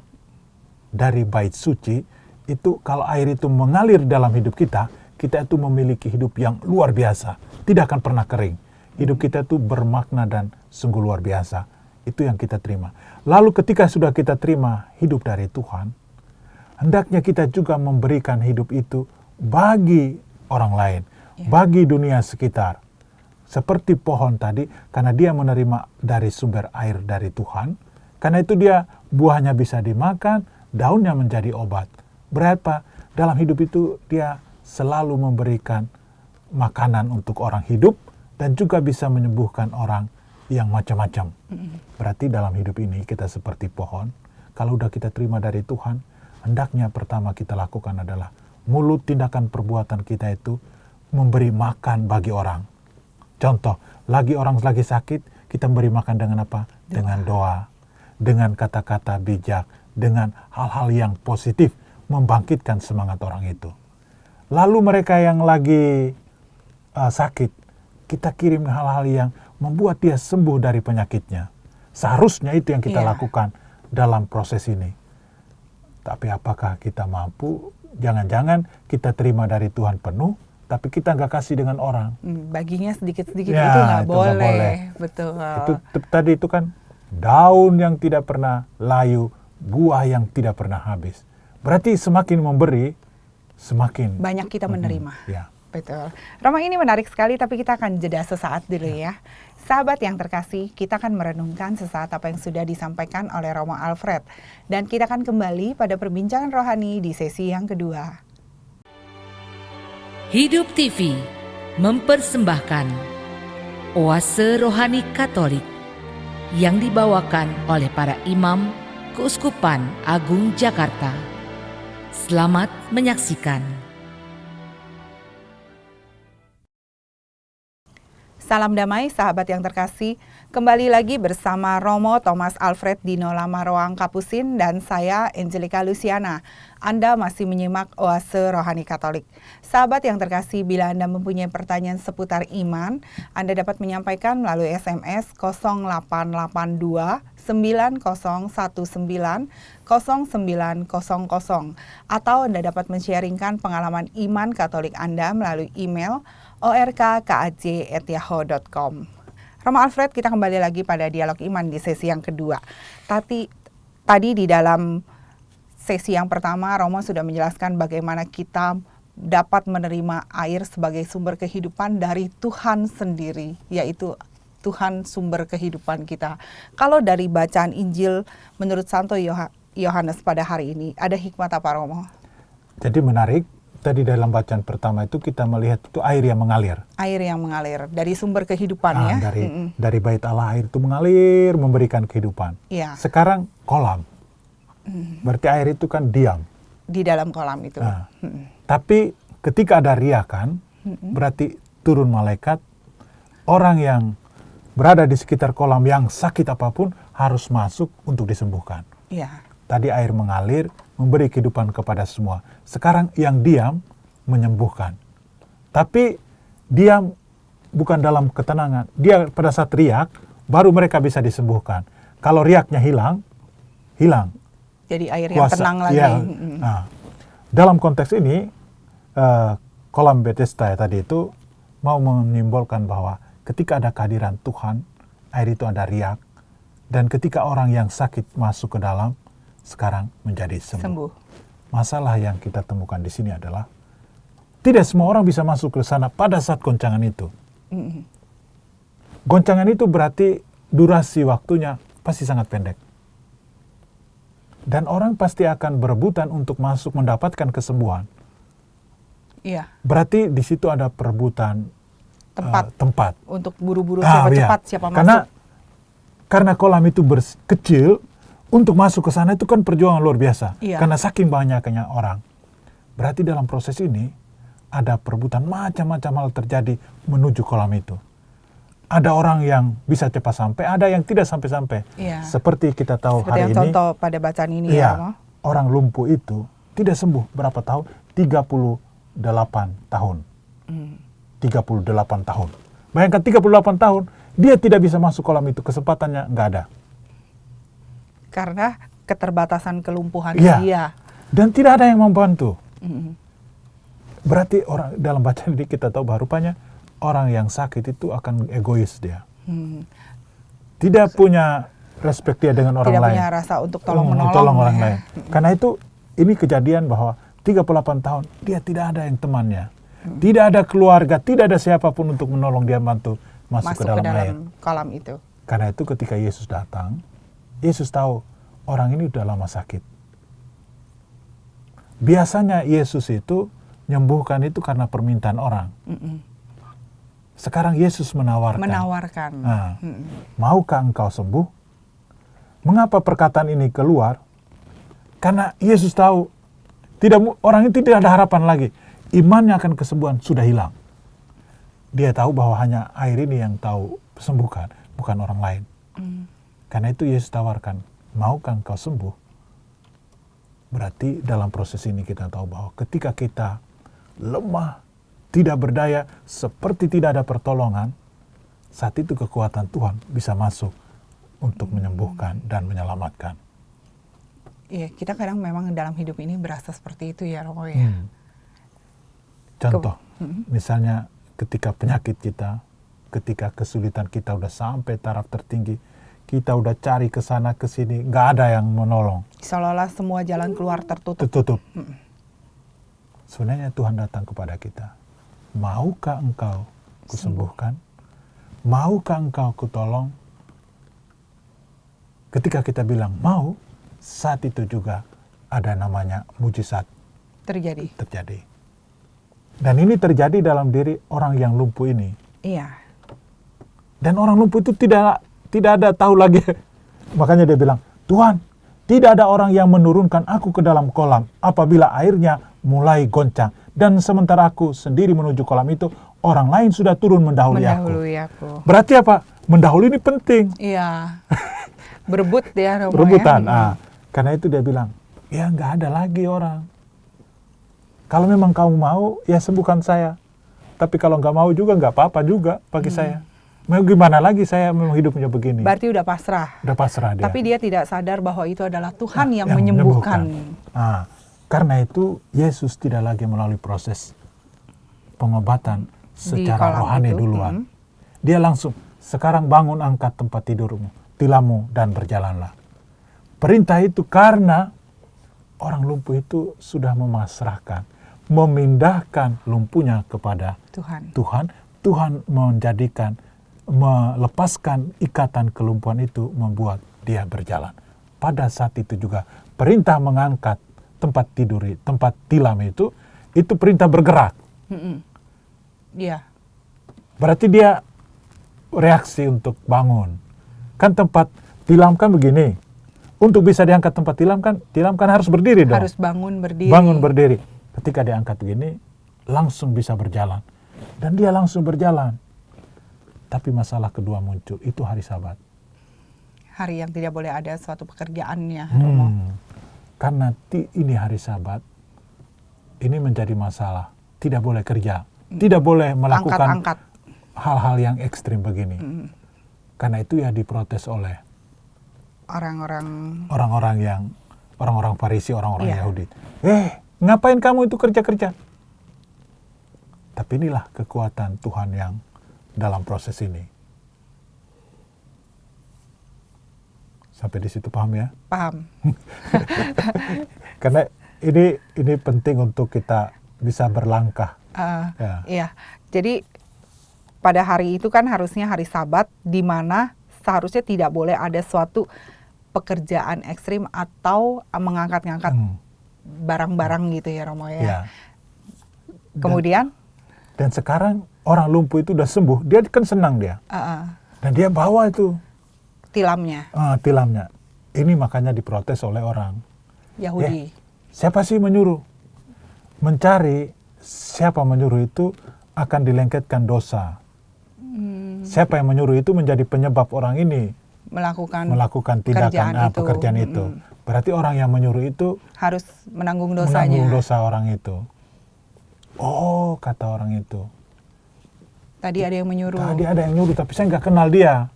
Dari bait suci, itu kalau air itu mengalir dalam hidup kita itu memiliki hidup yang luar biasa. Tidak akan pernah kering. Hidup kita itu bermakna dan sungguh luar biasa. Itu yang kita terima. Lalu ketika sudah kita terima hidup dari Tuhan, hendaknya kita juga memberikan hidup itu bagi orang lain, bagi dunia sekitar. Seperti pohon tadi, karena dia menerima dari sumber air dari Tuhan, karena itu dia buahnya bisa dimakan, daunnya menjadi obat. Berapa? Dalam hidup itu dia selalu memberikan makanan untuk orang hidup dan juga bisa menyembuhkan orang yang macam-macam. Berarti dalam hidup ini kita seperti pohon. Kalau udah kita terima dari Tuhan, hendaknya pertama kita lakukan adalah mulut, tindakan, perbuatan kita itu memberi makan bagi orang. Contoh, orang lagi sakit, kita memberi makan dengan apa? Dengan doa, dengan kata-kata bijak, dengan hal-hal yang positif, membangkitkan semangat orang itu. Lalu mereka yang lagi sakit, kita kirim hal-hal yang membuat dia sembuh dari penyakitnya. Seharusnya itu yang kita lakukan dalam proses ini. Tapi apakah kita mampu? Jangan-jangan kita terima dari Tuhan penuh, tapi kita nggak kasih dengan orang. Baginya sedikit-sedikit itu nggak boleh. Betul. Tadi itu kan daun yang tidak pernah layu, buah yang tidak pernah habis. Berarti semakin memberi, semakin banyak kita menerima. Ya. Betul. Romo, ini menarik sekali, tapi kita akan jeda sesaat dulu ya. Sahabat yang terkasih, kita akan merenungkan sesaat apa yang sudah disampaikan oleh Romo Alfred. Dan kita akan kembali pada perbincangan rohani di sesi yang kedua. Hidup TV mempersembahkan Oase Rohani Katolik yang dibawakan oleh para imam Keuskupan Agung Jakarta. Selamat menyaksikan. Salam damai sahabat yang terkasih, kembali lagi bersama Romo Thomas Alfred Dino Lamaroang Kapusin dan saya Angelica Luciana. Anda masih menyimak Oase Rohani Katolik. Sahabat yang terkasih, bila Anda mempunyai pertanyaan seputar iman, Anda dapat menyampaikan melalui SMS 0882 9019 0900 atau Anda dapat men-sharingkan pengalaman iman Katolik Anda melalui email orkaj@yahoo.com. Romo Alfred, kita kembali lagi pada dialog iman di sesi yang kedua. Tadi di dalam sesi yang pertama, Romo sudah menjelaskan bagaimana kita dapat menerima air sebagai sumber kehidupan dari Tuhan sendiri, yaitu Tuhan sumber kehidupan kita. Kalau dari bacaan Injil menurut Santo Yohanes pada hari ini, ada hikmat apa, Romo? Jadi menarik. Tadi dalam bacaan pertama itu kita melihat itu air yang mengalir. Air yang mengalir dari sumber kehidupan ya. Dari bait Allah air itu mengalir memberikan kehidupan. Ya. Sekarang kolam. Berarti air itu kan diam. Di dalam kolam itu. Tapi ketika ada riakan, berarti turun malaikat, orang yang berada di sekitar kolam yang sakit apapun harus masuk untuk disembuhkan. Ya. Tadi air mengalir, memberi kehidupan kepada semua. Sekarang yang diam, menyembuhkan. Tapi diam bukan dalam ketenangan. Dia pada saat riak, baru mereka bisa disembuhkan. Kalau riaknya hilang. Jadi air yang tenang lagi. Ya. Nah, dalam konteks ini, kolam Bethesda tadi itu mau menyimbolkan bahwa ketika ada kehadiran Tuhan, air itu ada riak. Dan ketika orang yang sakit masuk ke dalam, sekarang menjadi sembuh. Masalah yang kita temukan di sini adalah tidak semua orang bisa masuk ke sana pada saat goncangan itu. Goncangan itu berarti durasi waktunya pasti sangat pendek. Dan orang pasti akan berebutan untuk masuk mendapatkan kesembuhan. Iya. Berarti di situ ada perebutan tempat. Untuk buru-buru siapa cepat, siapa masuk. Karena kolam itu kecil, untuk masuk ke sana itu kan perjuangan luar biasa. Iya. Karena saking banyaknya orang. Berarti dalam proses ini, ada perebutan, macam-macam hal terjadi menuju kolam itu. Ada orang yang bisa cepat sampai, ada yang tidak sampai-sampai. Iya. Seperti kita tahu Seperti hari yang ini, contoh pada bacaan ini iya, ya Romo. orang lumpuh itu tidak sembuh berapa tahun? 38 tahun. 38 tahun. Bayangkan 38 tahun, dia tidak bisa masuk kolam itu, kesempatannya nggak ada. Karena keterbatasan kelumpuhan Iya. dia. Dan tidak ada yang membantu. Mm. Berarti orang dalam bacaan ini kita tahu bahwa rupanya orang yang sakit itu akan egois dia. Tidak punya respect dia dengan orang Tidak lain. punya rasa untuk tolong-menolong orang ya. lain. Karena itu ini kejadian bahwa 38 tahun dia tidak ada yang temannya. Tidak ada keluarga, tidak ada siapapun untuk menolong dia bantu masuk ke dalam air. kolam itu. Karena itu ketika Yesus datang, Yesus tahu orang ini udah lama sakit. Biasanya Yesus itu nyembuhkan itu karena permintaan orang. Sekarang Yesus menawarkan. Nah, maukah engkau sembuh? Mengapa perkataan ini keluar? Karena Yesus tahu orang itu tidak ada harapan lagi. Imannya akan kesembuhan sudah hilang. Dia tahu bahwa hanya air ini yang tahu sembuhkan, bukan orang lain. Karena itu Yesus tawarkan, maukah engkau sembuh? Berarti dalam proses ini kita tahu bahwa ketika kita lemah, tidak berdaya, seperti tidak ada pertolongan, saat itu kekuatan Tuhan bisa masuk untuk menyembuhkan dan menyelamatkan. Iya, kita kadang memang dalam hidup ini berasa seperti itu ya Romo ya. Contoh, misalnya ketika penyakit kita, ketika kesulitan kita udah sampai taraf tertinggi, kita udah cari ke sana ke sini, nggak ada yang menolong. Seolah-olah semua jalan keluar tertutup. Tertutup. Sebenarnya Tuhan datang kepada kita. Maukah engkau kusembuhkan? Maukah engkau kutolong? Ketika kita bilang mau, saat itu juga ada namanya mujizat Terjadi. Dan ini terjadi dalam diri orang yang lumpuh ini. Iya. Dan orang lumpuh itu tidak ada tahu lagi. Makanya dia bilang, Tuhan, tidak ada orang yang menurunkan aku ke dalam kolam apabila airnya mulai goncang. Dan sementara aku sendiri menuju kolam itu, orang lain sudah turun mendahului aku. Berarti apa? Mendahului ini penting. Iya. Berebut ya Romo. Rebutan. Karena itu dia bilang, ya nggak ada lagi orang. Kalau memang kamu mau, ya sembuhkan saya. Tapi kalau nggak mau juga nggak apa-apa juga bagi saya. Mau gimana lagi saya memang hidupnya begini. Berarti udah pasrah. Udah pasrah dia. Tapi dia tidak sadar bahwa itu adalah Tuhan yang menyembuhkan. Karena itu Yesus tidak lagi melalui proses pengobatan secara rohani duluan. Dia langsung, sekarang bangun, angkat tempat tidurmu, tilammu, dan berjalanlah. Perintah itu karena orang lumpuh itu sudah memasrahkan, memindahkan lumpuhnya kepada Tuhan. Tuhan menjadikan, melepaskan ikatan kelumpuhan itu, membuat dia berjalan. Pada saat itu juga perintah mengangkat tempat tidur, tempat tilam itu perintah bergerak. Iya. Berarti dia reaksi untuk bangun. Kan tempat tilam kan begini. Untuk bisa diangkat tempat tilam kan harus berdiri dong. Harus bangun berdiri. Bangun berdiri. Ketika diangkat begini, langsung bisa berjalan. Dan dia langsung berjalan. Tapi masalah kedua muncul, itu hari Sabat. Hari yang tidak boleh ada suatu pekerjaannya. Karena ini hari Sabat, ini menjadi masalah. Tidak boleh kerja. Tidak boleh melakukan hal-hal yang ekstrim begini. Karena itu ya diprotes oleh orang-orang Farisi, orang-orang Yahudi. Ngapain kamu itu kerja-kerja? Tapi inilah kekuatan Tuhan yang dalam proses ini. Sampai di situ paham ya? Paham. Karena ini penting untuk kita bisa berlangkah. Iya. Jadi pada hari itu kan harusnya hari Sabat, di mana seharusnya tidak boleh ada suatu pekerjaan ekstrim atau mengangkat-ngangkat barang-barang gitu ya Romo ya. Kemudian? Dan sekarang orang lumpuh itu udah sembuh, dia kan senang dia. Dan dia bawa itu tilamnya. Tilamnya. Ini makanya diprotes oleh orang Yahudi. Siapa sih menyuruh? Mencari siapa menyuruh itu akan dilengketkan dosa. Siapa yang menyuruh itu menjadi penyebab orang ini melakukan tindakan pekerjaan itu. Berarti orang yang menyuruh itu harus menanggung dosanya. Menanggung dosa orang itu. Oh, kata orang itu. Tadi ada yang menyuruh. Tadi ada yang nyuruh, tapi saya nggak kenal dia.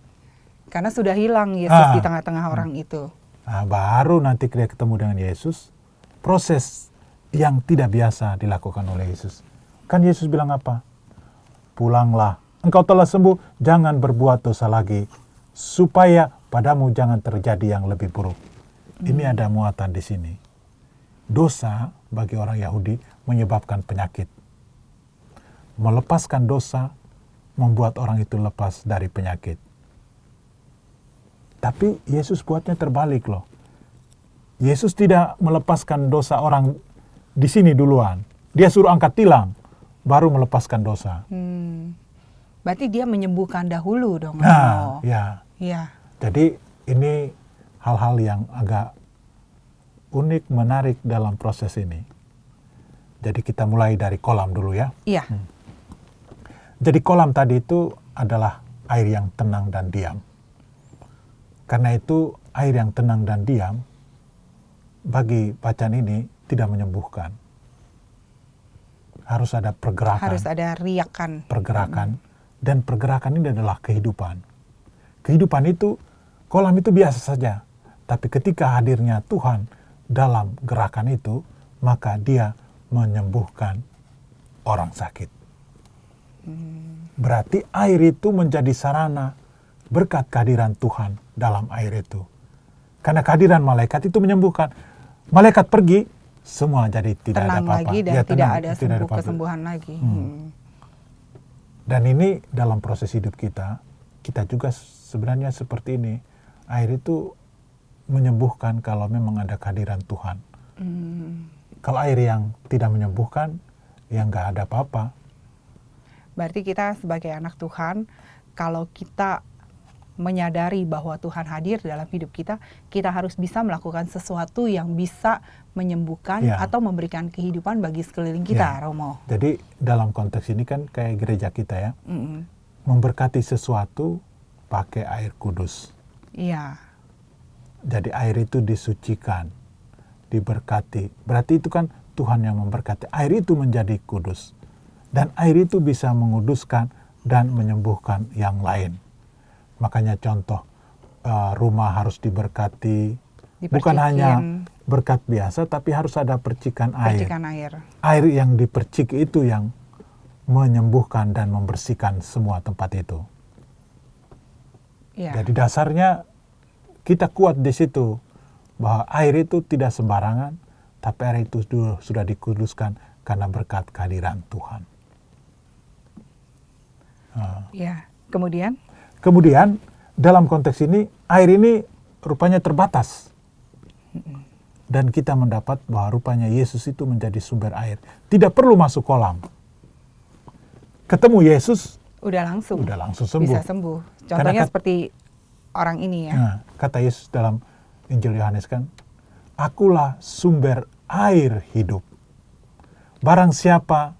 Karena sudah hilang Yesus di tengah-tengah orang itu. Nah, baru nanti dia ketemu dengan Yesus, proses yang tidak biasa dilakukan oleh Yesus. Kan Yesus bilang apa? Pulanglah, engkau telah sembuh, jangan berbuat dosa lagi, supaya padamu jangan terjadi yang lebih buruk. Ini ada muatan di sini. Dosa bagi orang Yahudi menyebabkan penyakit. Melepaskan dosa membuat orang itu lepas dari penyakit. Tapi Yesus buatnya terbalik loh. Yesus tidak melepaskan dosa orang di sini duluan. Dia suruh angkat tilang, baru melepaskan dosa. Berarti dia menyembuhkan dahulu dong. Nah, ya. Ya. Jadi ini hal-hal yang agak unik, menarik dalam proses ini. Jadi kita mulai dari kolam dulu ya. Iya. Jadi kolam tadi itu adalah air yang tenang dan diam. Karena itu air yang tenang dan diam bagi bacaan ini tidak menyembuhkan. Harus ada pergerakan. Harus ada riakan. Pergerakan. Dan pergerakan ini adalah kehidupan. Kehidupan itu, kolam itu biasa saja. Tapi ketika hadirnya Tuhan dalam gerakan itu, maka dia menyembuhkan orang sakit. Berarti air itu menjadi sarana berkat kehadiran Tuhan dalam air itu. Karena kehadiran malaikat itu menyembuhkan. Malaikat pergi, semua jadi tidak tenang ada apa-apa. lagi dan Ya, tidak tenang, ada kesembuhan lagi. Dan ini dalam proses hidup kita juga sebenarnya seperti ini. Air itu menyembuhkan kalau memang ada kehadiran Tuhan. Kalau air yang tidak menyembuhkan, ya nggak ada apa-apa. Berarti kita sebagai anak Tuhan, kalau kita menyadari bahwa Tuhan hadir dalam hidup kita, kita harus bisa melakukan sesuatu yang bisa menyembuhkan atau memberikan kehidupan bagi sekeliling kita, Romo. Jadi dalam konteks ini kan kayak gereja kita ya, memberkati sesuatu pakai air kudus. Iya. Jadi air itu disucikan, diberkati. Berarti itu kan Tuhan yang memberkati. Air itu menjadi kudus. Dan air itu bisa menguduskan dan menyembuhkan yang lain. Makanya contoh rumah harus diberkati. Bukan hanya berkat biasa, tapi harus ada percikan air. Percikan air. Air yang dipercik itu yang menyembuhkan dan membersihkan semua tempat itu. Ya. Jadi dasarnya kita kuat di situ bahwa air itu tidak sembarangan, tapi air itu sudah dikuduskan karena berkat kehadiran Tuhan. Ya, kemudian dalam konteks ini air ini rupanya terbatas. Dan kita mendapat bahwa rupanya Yesus itu menjadi sumber air. Tidak perlu masuk kolam. Ketemu Yesus, udah langsung sembuh. Bisa sembuh. Contohnya seperti orang ini ya. Nah, kata Yesus dalam Injil Yohanes kan, akulah sumber air hidup. Barang siapa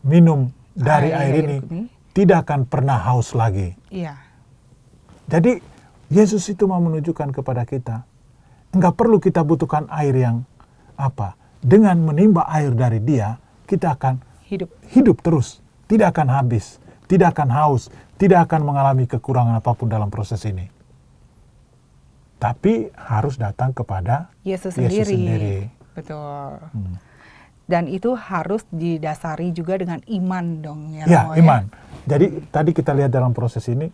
minum dari air ini, tidak akan pernah haus lagi. Iya. Jadi Yesus itu mau menunjukkan kepada kita, enggak perlu kita butuhkan air yang apa. Dengan menimba air dari Dia, kita akan hidup terus. Tidak akan habis, tidak akan haus, tidak akan mengalami kekurangan apapun dalam proses ini. Tapi harus datang kepada Yesus sendiri. sendiri. Betul. Dan itu harus didasari juga dengan iman dong ya. Ya, iman. Jadi tadi kita lihat dalam proses ini,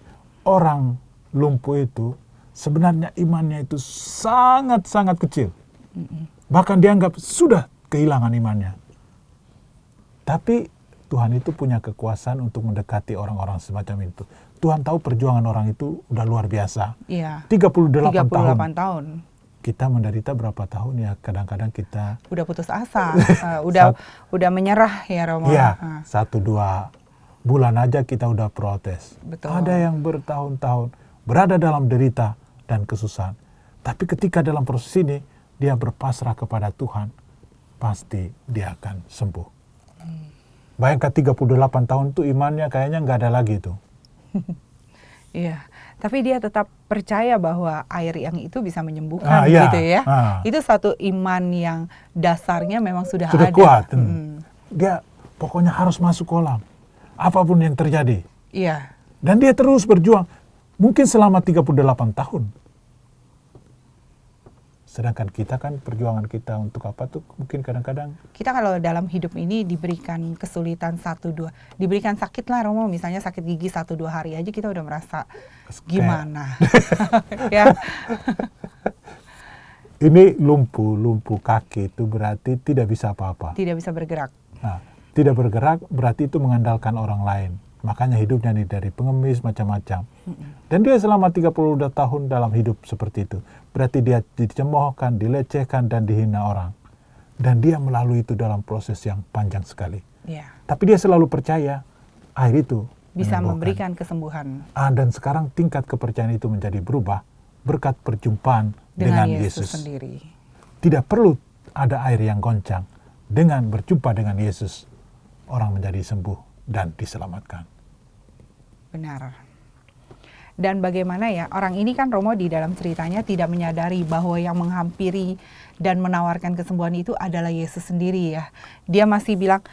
orang lumpuh itu sebenarnya imannya itu sangat-sangat kecil. Bahkan dianggap sudah kehilangan imannya. Tapi Tuhan itu punya kekuasaan untuk mendekati orang-orang semacam itu. Tuhan tahu perjuangan orang itu udah luar biasa. Iya. 38 tahun. Kita menderita berapa tahun ya? Kadang-kadang kita udah putus asa, udah menyerah ya Romo. Iya, 1-2 bulan aja kita udah protes. Betul. Ada yang bertahun-tahun berada dalam derita dan kesusahan. Tapi ketika dalam proses ini dia berpasrah kepada Tuhan, pasti dia akan sembuh. Bayangkan 38 tahun tuh imannya kayaknya nggak ada lagi tuh. Iya, tapi dia tetap percaya bahwa air yang itu bisa menyembuhkan gitu ya. Itu satu iman yang dasarnya memang sudah ada. Kuat. Dia pokoknya harus masuk kolam. Apapun yang terjadi. Iya. Dan dia terus berjuang. Mungkin selama 38 tahun. Sedangkan kita kan perjuangan kita untuk apa tuh mungkin kadang-kadang. Kita kalau dalam hidup ini diberikan kesulitan 1-2. Diberikan sakit lah Romo, misalnya sakit gigi 1-2 hari aja kita udah merasa gimana. Ya. Ini lumpuh kaki itu berarti tidak bisa apa-apa. Tidak bisa bergerak. Nah, tidak bergerak berarti itu mengandalkan orang lain. Makanya hidupnya nih dari pengemis macam-macam. Dan dia selama 32 tahun dalam hidup seperti itu. Berarti dia dicemoohkan, dilecehkan, dan dihina orang. Dan dia melalui itu dalam proses yang panjang sekali. Yeah. Tapi dia selalu percaya air itu bisa memberikan kesembuhan. Dan sekarang tingkat kepercayaan itu menjadi berubah berkat perjumpaan dengan Yesus sendiri. Tidak perlu ada air yang goncang. Dengan berjumpa dengan Yesus, orang menjadi sembuh dan diselamatkan. Benar. Dan bagaimana ya, orang ini kan Romo di dalam ceritanya tidak menyadari bahwa yang menghampiri dan menawarkan kesembuhan itu adalah Yesus sendiri ya. Dia masih bilang,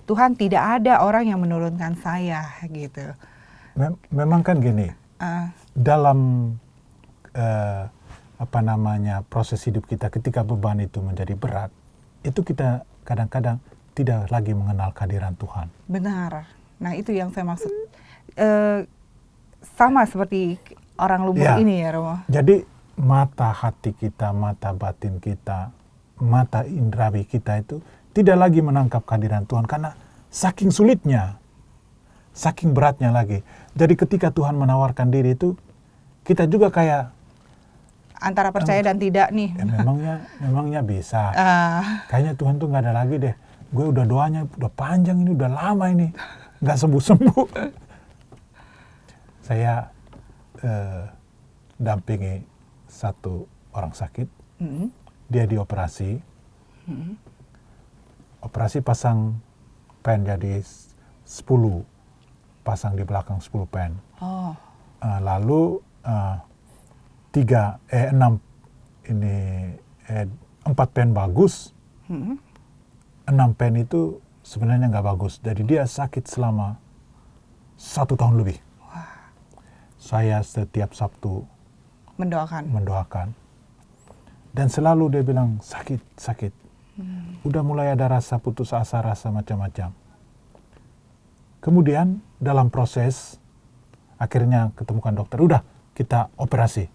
Tuhan tidak ada orang yang menurunkan saya gitu. Memang kan gini, dalam proses hidup kita ketika beban itu menjadi berat, itu kita kadang-kadang tidak lagi mengenal kehadiran Tuhan. Benar. Nah itu yang saya maksud. Sama seperti orang lumpuh ini ya Romo. Jadi mata hati kita, mata batin kita, mata indrawi kita itu tidak lagi menangkap kehadiran Tuhan karena saking sulitnya, saking beratnya lagi. Jadi ketika Tuhan menawarkan diri itu, kita juga kayak antara percaya dan tidak nih. Ya memangnya bisa. Kayaknya Tuhan tuh nggak ada lagi deh. Gue udah doanya udah panjang ini, udah lama ini, nggak sembuh-sembuh. Saya dampingi satu orang sakit, dia dioperasi, operasi pasang pen jadi 10, pasang di belakang 10 pen. Lalu 4 pen bagus, 6 pen itu sebenarnya nggak bagus. Jadi dia sakit selama 1 tahun lebih. Saya setiap Sabtu mendoakan. Dan selalu dia bilang sakit. Udah mulai ada rasa putus asa, rasa macam-macam. Kemudian dalam proses, akhirnya ketemukan dokter, udah kita operasi.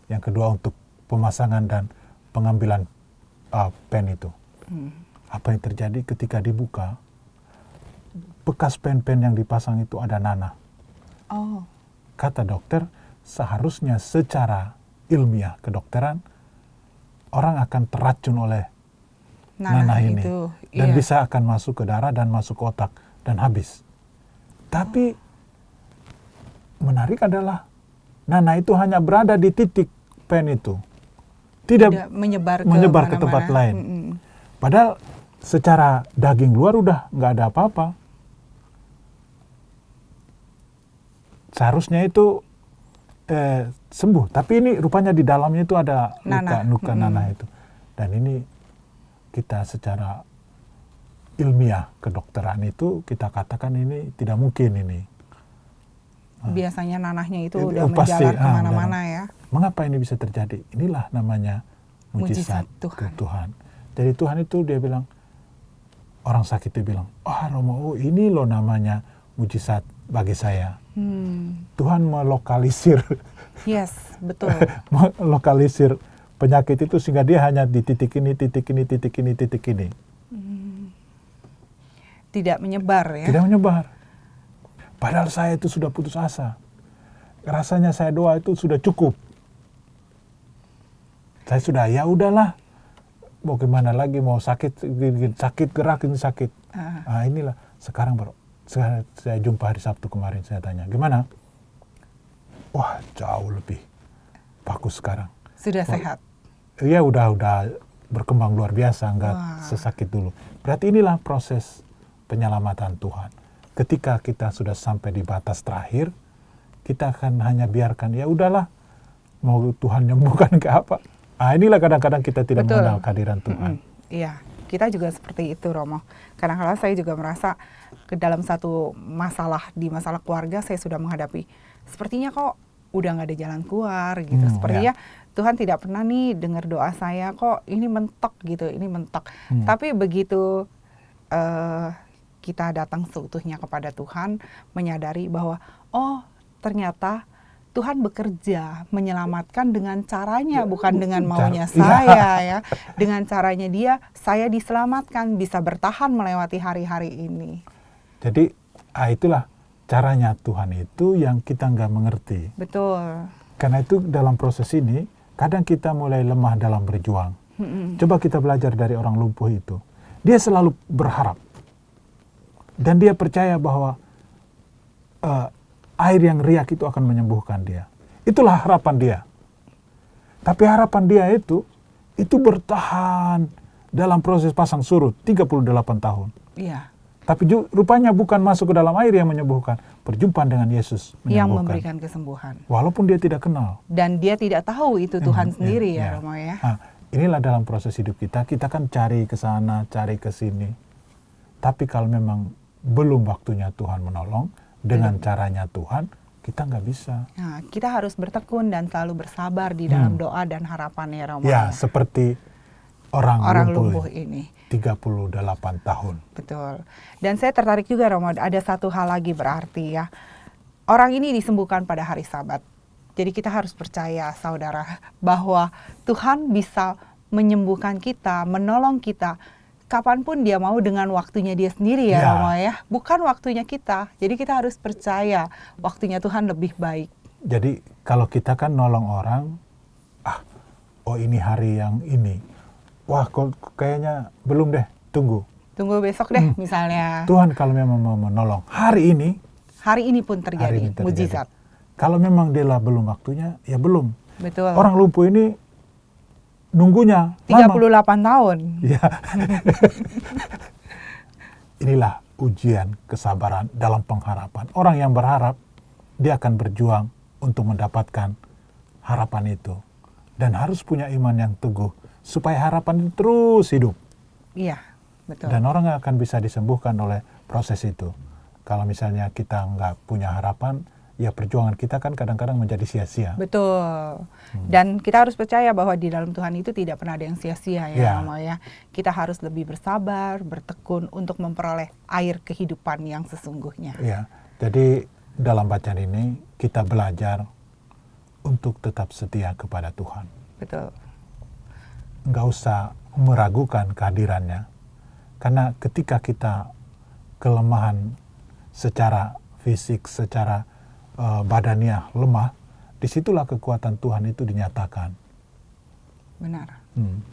Yang kedua untuk pemasangan dan pengambilan pen itu. Apa yang terjadi ketika dibuka, bekas pen-pen yang dipasang itu ada nanah. Kata dokter, seharusnya secara ilmiah kedokteran, orang akan terracun oleh nanah ini. Dan bisa akan masuk ke darah dan masuk ke otak dan habis. Tapi menarik adalah nanah itu hanya berada di titik pen itu. Tidak menyebar ke tempat lain. Padahal secara daging luar udah nggak ada apa-apa. Seharusnya itu sembuh, tapi ini rupanya di dalamnya itu ada luka nanah itu. Dan ini kita secara ilmiah kedokteran itu kita katakan ini tidak mungkin ini. Biasanya nanahnya itu udah menjalar kemana-mana ya. Mengapa ini bisa terjadi? Inilah namanya mujizat Tuhan. Jadi Tuhan itu dia bilang, orang sakit dia bilang, Romo, ini loh namanya mujizat bagi saya. Tuhan melokalisir. Yes, betul. Melokalisir penyakit itu sehingga dia hanya di titik ini. Tidak menyebar ya. Tidak menyebar. Padahal saya itu sudah putus asa. Rasanya saya doa itu sudah cukup. Saya sudah, ya udahlah. Mau gimana lagi, mau sakit gerakin sakit. Inilah sekarang baru. Saya jumpa hari Sabtu kemarin, saya tanya, gimana? Wah, jauh lebih bagus sekarang. Sudah sehat? Iya, udah berkembang luar biasa, nggak Wah. sesakit dulu. Berarti inilah proses penyelamatan Tuhan. Ketika kita sudah sampai di batas terakhir, kita akan hanya biarkan, ya udahlah, mau Tuhan nyembuhkan ke apa. Inilah kadang-kadang kita tidak Betul. mengenal kehadiran Tuhan. Iya, kita juga seperti itu, Romo. Kadang-kadang saya juga merasa ke dalam satu masalah, di masalah keluarga saya sudah menghadapi. Sepertinya kok udah nggak ada jalan keluar gitu. Sepertinya Tuhan tidak pernah nih dengar doa saya, kok ini mentok gitu, ini mentok. Tapi begitu kita datang seutuhnya kepada Tuhan, menyadari bahwa oh ternyata Tuhan bekerja menyelamatkan dengan caranya, bukan dengan maunya saya ya. Dengan caranya dia, saya diselamatkan, bisa bertahan melewati hari-hari ini. Jadi itulah caranya Tuhan itu yang kita nggak mengerti. Betul. Karena itu dalam proses ini, kadang kita mulai lemah dalam berjuang. Coba kita belajar dari orang lumpuh itu. Dia selalu berharap. Dan dia percaya bahwa air yang riak itu akan menyembuhkan dia. Itulah harapan dia. Tapi harapan dia itu bertahan dalam proses pasang surut 38 tahun. Iya. Tapi rupanya bukan masuk ke dalam air yang menyembuhkan. Perjumpaan dengan Yesus menyembuhkan. Yang memberikan kesembuhan. Walaupun dia tidak kenal. Dan dia tidak tahu itu Tuhan sendiri ya Romo ya. Nah, inilah dalam proses hidup kita. Kita kan cari ke sana, cari ke sini. Tapi kalau memang belum waktunya Tuhan menolong, dengan caranya Tuhan, kita nggak bisa. Nah, kita harus bertekun dan selalu bersabar di dalam doa dan harapan ya Romo. Ya, seperti orang lumpuh ini. 38 tahun. Betul. Dan saya tertarik juga Romo, ada satu hal lagi berarti ya. Orang ini disembuhkan pada hari Sabat. Jadi kita harus percaya saudara bahwa Tuhan bisa menyembuhkan kita, menolong kita kapanpun dia mau dengan waktunya dia sendiri ya Romo ya. Bukan waktunya kita. Jadi kita harus percaya waktunya Tuhan lebih baik. Jadi kalau kita kan nolong orang, oh ini hari yang ini. Wah kayaknya belum deh, tunggu. Tunggu besok deh misalnya. Tuhan kalau memang mau menolong hari ini. Hari ini pun terjadi, mujizat. Kalau memang dia belum waktunya, ya belum. Betul. Orang lumpuh ini nunggunya 38 tahun. Ya. Inilah ujian kesabaran dalam pengharapan. Orang yang berharap, dia akan berjuang untuk mendapatkan harapan itu. Dan harus punya iman yang teguh, supaya harapan itu terus hidup. Iya, betul. Dan orang akan bisa disembuhkan oleh proses itu. Kalau misalnya kita nggak punya harapan, ya perjuangan kita kan kadang-kadang menjadi sia-sia. Betul. Dan kita harus percaya bahwa di dalam Tuhan itu tidak pernah ada yang sia-sia ya Romo ya. Kita harus lebih bersabar, bertekun untuk memperoleh air kehidupan yang sesungguhnya. Ya, jadi dalam bacaan ini kita belajar untuk tetap setia kepada Tuhan. Betul. Nggak usah meragukan kehadirannya. Karena ketika kita kelemahan secara fisik, secara badannya lemah, disitulah kekuatan Tuhan itu dinyatakan. Benar.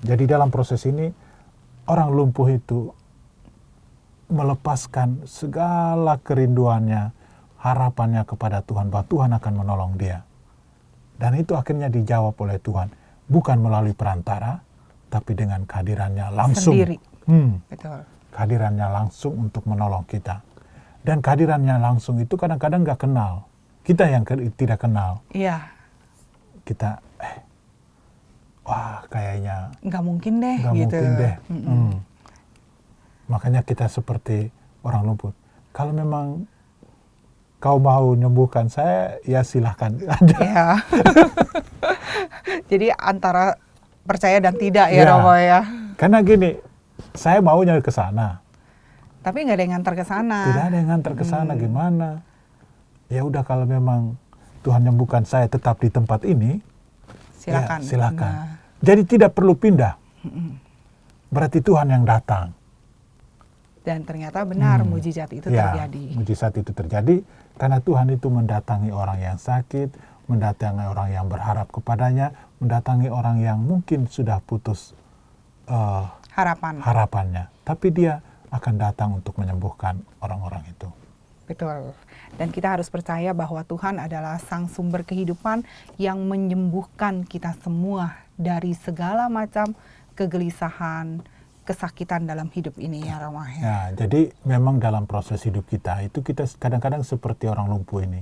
Jadi dalam proses ini, orang lumpuh itu melepaskan segala kerinduannya, harapannya kepada Tuhan, bahwa Tuhan akan menolong dia. Dan itu akhirnya dijawab oleh Tuhan, bukan melalui perantara, tapi dengan kehadirannya langsung. Sendiri. Betul. Kehadirannya langsung untuk menolong kita. Dan kehadirannya langsung itu kadang-kadang nggak kenal. Kita yang tidak kenal. Iya. Kita, wah kayaknya Nggak mungkin deh nggak gitu. mungkin deh. Makanya kita seperti orang lumpuh. Kalau memang kau mau nyembuhkan saya, ya silahkan aja. Iya. Jadi antara percaya dan tidak ya Ya. Romo ya. Karena gini, saya maunya ke sana. Tapi nggak ada yang ngantar ke sana. Tidak ada yang ngantar ke sana, gimana? Ya udah kalau memang Tuhan nyembuhkan saya tetap di tempat ini, Silakan. ya, silakan. Nah. Jadi tidak perlu pindah. Berarti Tuhan yang datang. Dan ternyata benar mujizat itu terjadi. Mujizat itu terjadi karena Tuhan itu mendatangi orang yang sakit, mendatangi orang yang berharap kepadanya, mendatangi orang yang mungkin sudah putus harapannya. Tapi dia akan datang untuk menyembuhkan orang-orang itu. Betul. Dan kita harus percaya bahwa Tuhan adalah sang sumber kehidupan yang menyembuhkan kita semua dari segala macam kegelisahan, kesakitan dalam hidup ini ya Romo ya. Ya, jadi memang dalam proses hidup kita itu kita kadang-kadang seperti orang lumpuh ini.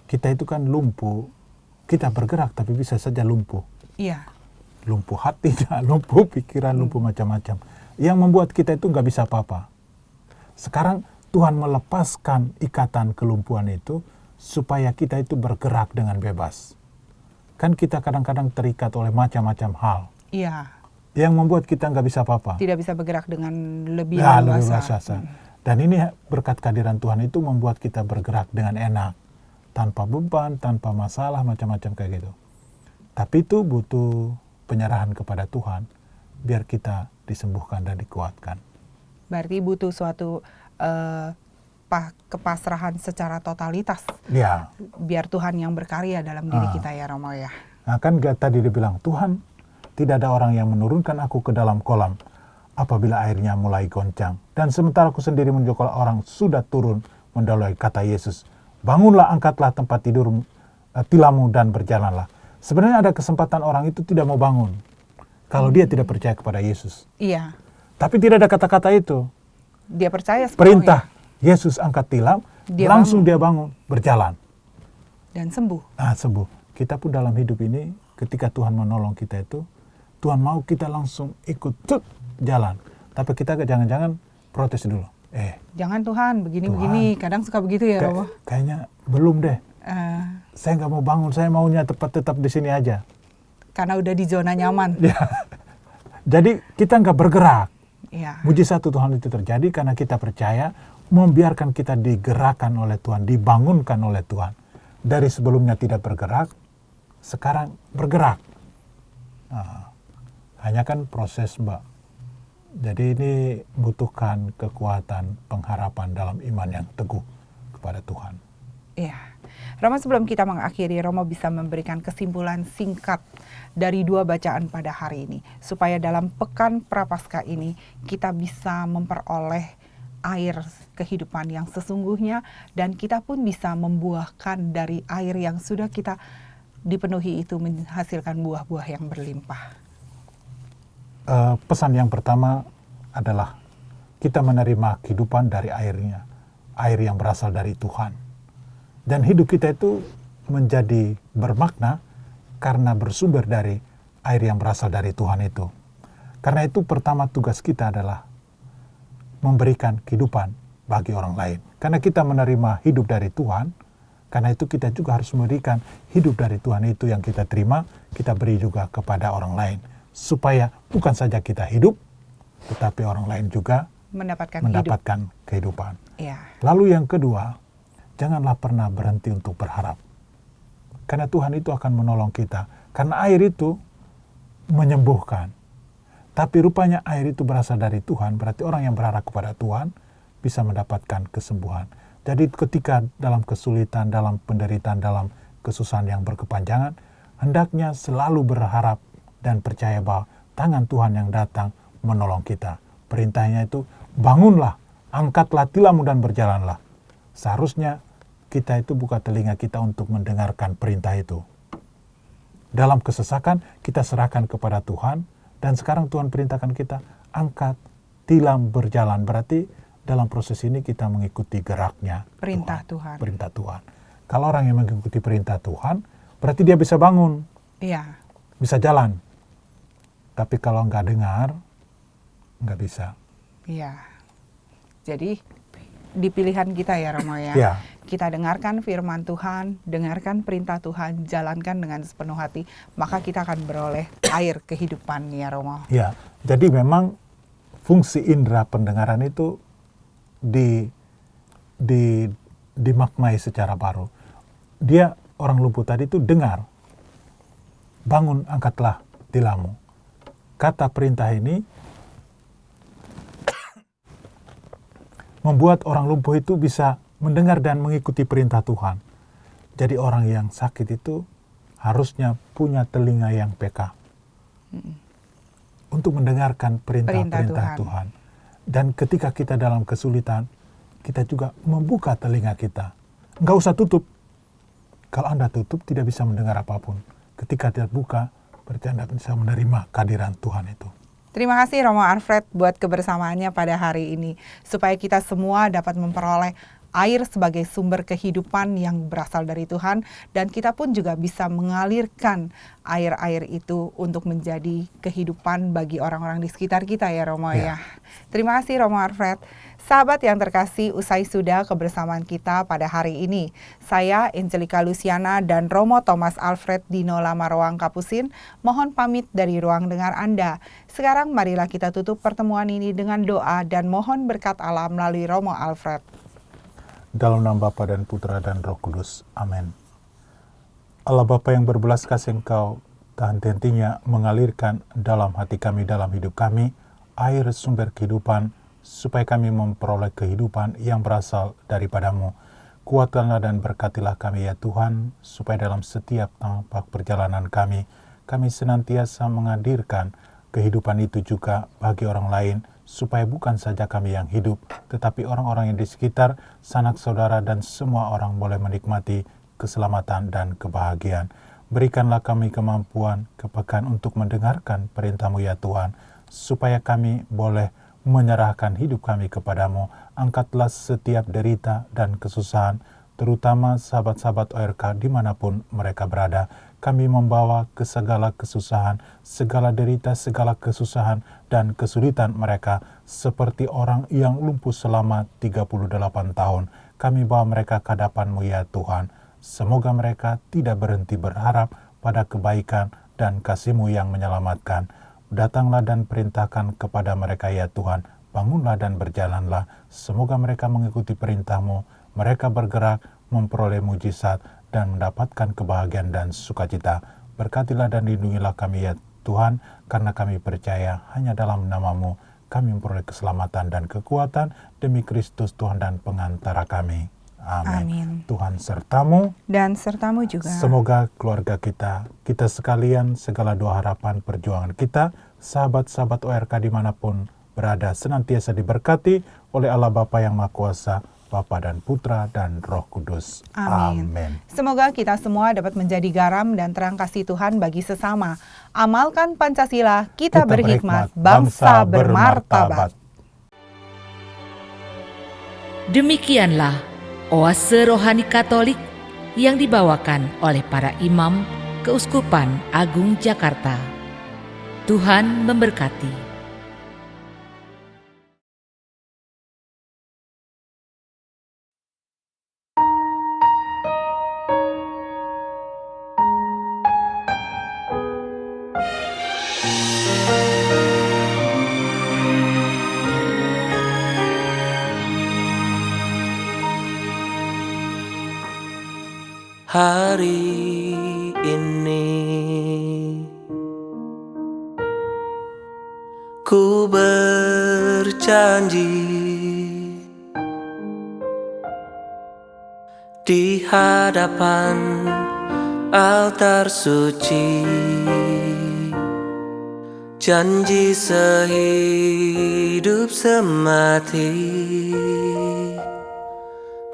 Kita itu kan lumpuh, kita bergerak tapi bisa saja lumpuh. Iya. Lumpuh hati, lumpuh pikiran, lumpuh macam-macam. Yang membuat kita itu nggak bisa apa-apa. Sekarang Tuhan melepaskan ikatan kelumpuhan itu supaya kita itu bergerak dengan bebas. Kan kita kadang-kadang terikat oleh macam-macam hal. Iya. Yang membuat kita nggak bisa apa-apa. Tidak bisa bergerak dengan lebih Ya, leluasa. lebih leluasa. Dan ini berkat kehadiran Tuhan itu membuat kita bergerak dengan enak. Tanpa beban, tanpa masalah, macam-macam kayak gitu. Tapi itu butuh penyerahan kepada Tuhan. Biar kita disembuhkan dan dikuatkan. Berarti butuh suatu kepasrahan secara totalitas. Ya. Biar Tuhan yang berkarya dalam diri kita ya Romo ya. Nah kan tadi dibilang, Tuhan tidak ada orang yang menurunkan aku ke dalam kolam apabila airnya mulai goncang. Dan sementara aku sendiri menuju kolam, orang sudah turun mendahului. Kata Yesus, bangunlah, angkatlah tempat tidur tilammu dan berjalanlah. Sebenarnya ada kesempatan orang itu tidak mau bangun kalau dia tidak percaya kepada Yesus. Iya. Tapi tidak ada kata-kata itu. Dia percaya sepenuhnya. Perintah Yesus angkat tilam, langsung dia bangun, berjalan. Dan sembuh. Nah, sembuh. Kita pun dalam hidup ini, ketika Tuhan menolong kita itu, Tuhan mau kita langsung ikut jalan. Tapi kita jangan-jangan protes dulu. Jangan Tuhan, begini-begini. Kadang suka begitu ya Romo. Kayaknya belum deh. Saya nggak mau bangun, saya maunya tetap di sini aja. Karena udah di zona nyaman. Ya. Jadi kita nggak bergerak. Ya. Mujizat Tuhan itu terjadi karena kita percaya, membiarkan kita digerakkan oleh Tuhan, dibangunkan oleh Tuhan. Dari sebelumnya tidak bergerak, sekarang bergerak. Nah, hanya kan proses, Mbak. Jadi ini butuhkan kekuatan, pengharapan dalam iman yang teguh kepada Tuhan. Iya. Romo, sebelum kita mengakhiri, Romo bisa memberikan kesimpulan singkat dari 2 bacaan pada hari ini. Supaya dalam pekan Prapaskah ini kita bisa memperoleh air kehidupan yang sesungguhnya. Dan kita pun bisa membuahkan dari air yang sudah kita dipenuhi itu menghasilkan buah-buah yang berlimpah. Pesan yang pertama adalah kita menerima kehidupan dari airnya. Air yang berasal dari Tuhan. Dan hidup kita itu menjadi bermakna karena bersumber dari air yang berasal dari Tuhan itu. Karena itu pertama tugas kita adalah memberikan kehidupan bagi orang lain. Karena kita menerima hidup dari Tuhan, karena itu kita juga harus memberikan hidup dari Tuhan itu yang kita terima, kita beri juga kepada orang lain. Supaya bukan saja kita hidup, tetapi orang lain juga mendapatkan kehidupan. Ya. Lalu yang kedua, janganlah pernah berhenti untuk berharap. Karena Tuhan itu akan menolong kita. Karena air itu menyembuhkan. Tapi rupanya air itu berasal dari Tuhan, berarti orang yang berharap kepada Tuhan bisa mendapatkan kesembuhan. Jadi ketika dalam kesulitan, dalam penderitaan, dalam kesusahan yang berkepanjangan, hendaknya selalu berharap dan percaya bahwa tangan Tuhan yang datang menolong kita. Perintahnya itu, bangunlah, angkatlah tilammu dan berjalanlah. Seharusnya kita itu buka telinga kita untuk mendengarkan perintah itu. Dalam kesesakan, kita serahkan kepada Tuhan, dan sekarang Tuhan perintahkan kita, angkat tilam berjalan. Berarti dalam proses ini kita mengikuti geraknya Perintah Tuhan. Perintah Tuhan. Kalau orang yang mengikuti perintah Tuhan, berarti dia bisa bangun. Iya. Bisa jalan. Tapi kalau nggak dengar, nggak bisa. Iya. Jadi di pilihan kita ya Romo ya. Ya. Kita dengarkan firman Tuhan, dengarkan perintah Tuhan, jalankan dengan sepenuh hati, maka kita akan beroleh air kehidupan ya Romo. Ya, jadi memang fungsi indera pendengaran itu dimaknai secara baru. Dia, orang lumpuh tadi itu dengar, bangun, angkatlah tilammu. Kata perintah ini membuat orang lumpuh itu bisa mendengar dan mengikuti perintah Tuhan. Jadi orang yang sakit itu harusnya punya telinga yang peka untuk mendengarkan perintah-perintah Tuhan. Dan ketika kita dalam kesulitan, kita juga membuka telinga kita. Nggak usah tutup. Kalau Anda tutup, tidak bisa mendengar apapun. Ketika dia buka, bercanda bisa menerima kehadiran Tuhan itu. Terima kasih Romo Alfred buat kebersamaannya pada hari ini, supaya kita semua dapat memperoleh air sebagai sumber kehidupan yang berasal dari Tuhan, dan kita pun juga bisa mengalirkan air-air itu untuk menjadi kehidupan bagi orang-orang di sekitar kita ya Romo ya. Terima kasih Romo Alfred. Sahabat yang terkasih, usai sudah kebersamaan kita pada hari ini. Saya Angelica Luciana dan Romo Thomas Alfred Dino Lamaroang Kapusin mohon pamit dari ruang dengar Anda. Sekarang marilah kita tutup pertemuan ini dengan doa dan mohon berkat Allah melalui Romo Alfred. Dalam nama Bapa dan Putra dan Roh Kudus. Amin. Allah Bapa yang berbelas kasih, Engkau tak henti-hentinya mengalirkan dalam hati kami, dalam hidup kami, air sumber kehidupan, supaya kami memperoleh kehidupan yang berasal daripadamu. Kuatkanlah dan berkatilah kami ya Tuhan, supaya dalam setiap tapak perjalanan kami senantiasa menghadirkan kehidupan itu juga bagi orang lain, supaya bukan saja kami yang hidup, tetapi orang-orang yang di sekitar, sanak saudara dan semua orang boleh menikmati keselamatan dan kebahagiaan. Berikanlah kami kemampuan, kepekaan untuk mendengarkan perintah-Mu ya Tuhan, supaya kami boleh menyerahkan hidup kami kepadamu. Angkatlah setiap derita dan kesusahan, terutama sahabat-sahabat ORK dimanapun mereka berada. Kami membawa ke segala kesusahan, segala derita, segala kesusahan dan kesulitan mereka, seperti orang yang lumpuh selama 38 tahun. Kami bawa mereka ke hadapan-Mu ya Tuhan. Semoga mereka tidak berhenti berharap pada kebaikan dan kasih-Mu yang menyelamatkan. Datanglah dan perintahkan kepada mereka ya Tuhan, bangunlah dan berjalanlah. Semoga mereka mengikuti perintah-Mu, mereka bergerak, memperoleh mujizat, dan mendapatkan kebahagiaan dan sukacita. Berkatilah dan lindungilah kami ya Tuhan, karena kami percaya hanya dalam nama-Mu kami memperoleh keselamatan dan kekuatan demi Kristus Tuhan dan pengantara kami. Amin. Tuhan sertamu dan sertamu juga. Semoga keluarga kita sekalian, segala doa harapan perjuangan kita, sahabat-sahabat ORK dimanapun berada, senantiasa diberkati oleh Allah Bapa yang Maha Kuasa, Bapa dan Putra dan Roh Kudus. Amin. Semoga kita semua dapat menjadi garam dan terang kasih Tuhan bagi sesama. Amalkan Pancasila, kita berhikmat, bangsa bermartabat. Demikianlah Oase Rohani Katolik yang dibawakan oleh para imam Keuskupan Agung Jakarta. Tuhan memberkati. Hari ini ku berjanji di hadapan altar suci, janji sehidup semati,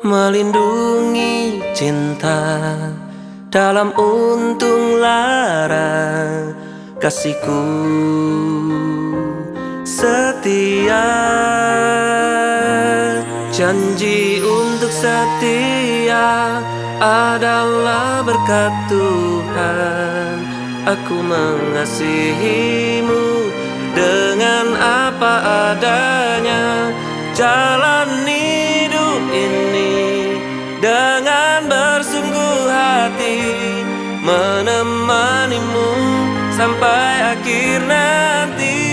melindungi cinta dalam untung lara, kasihku setia, janji untuk setia adalah berkat Tuhan. Aku mengasihimu dengan apa adanya, jalani hidup ini dengan bersungguh hati, menemanimu sampai akhir nanti.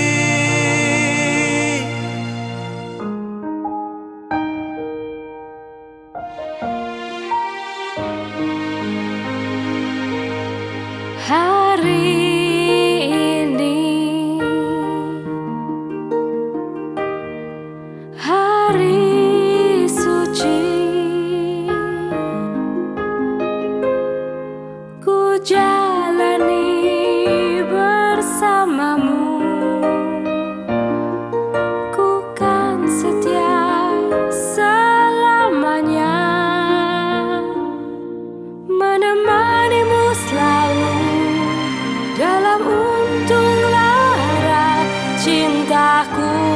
Hari ini, hari suci, ku jalani cintaku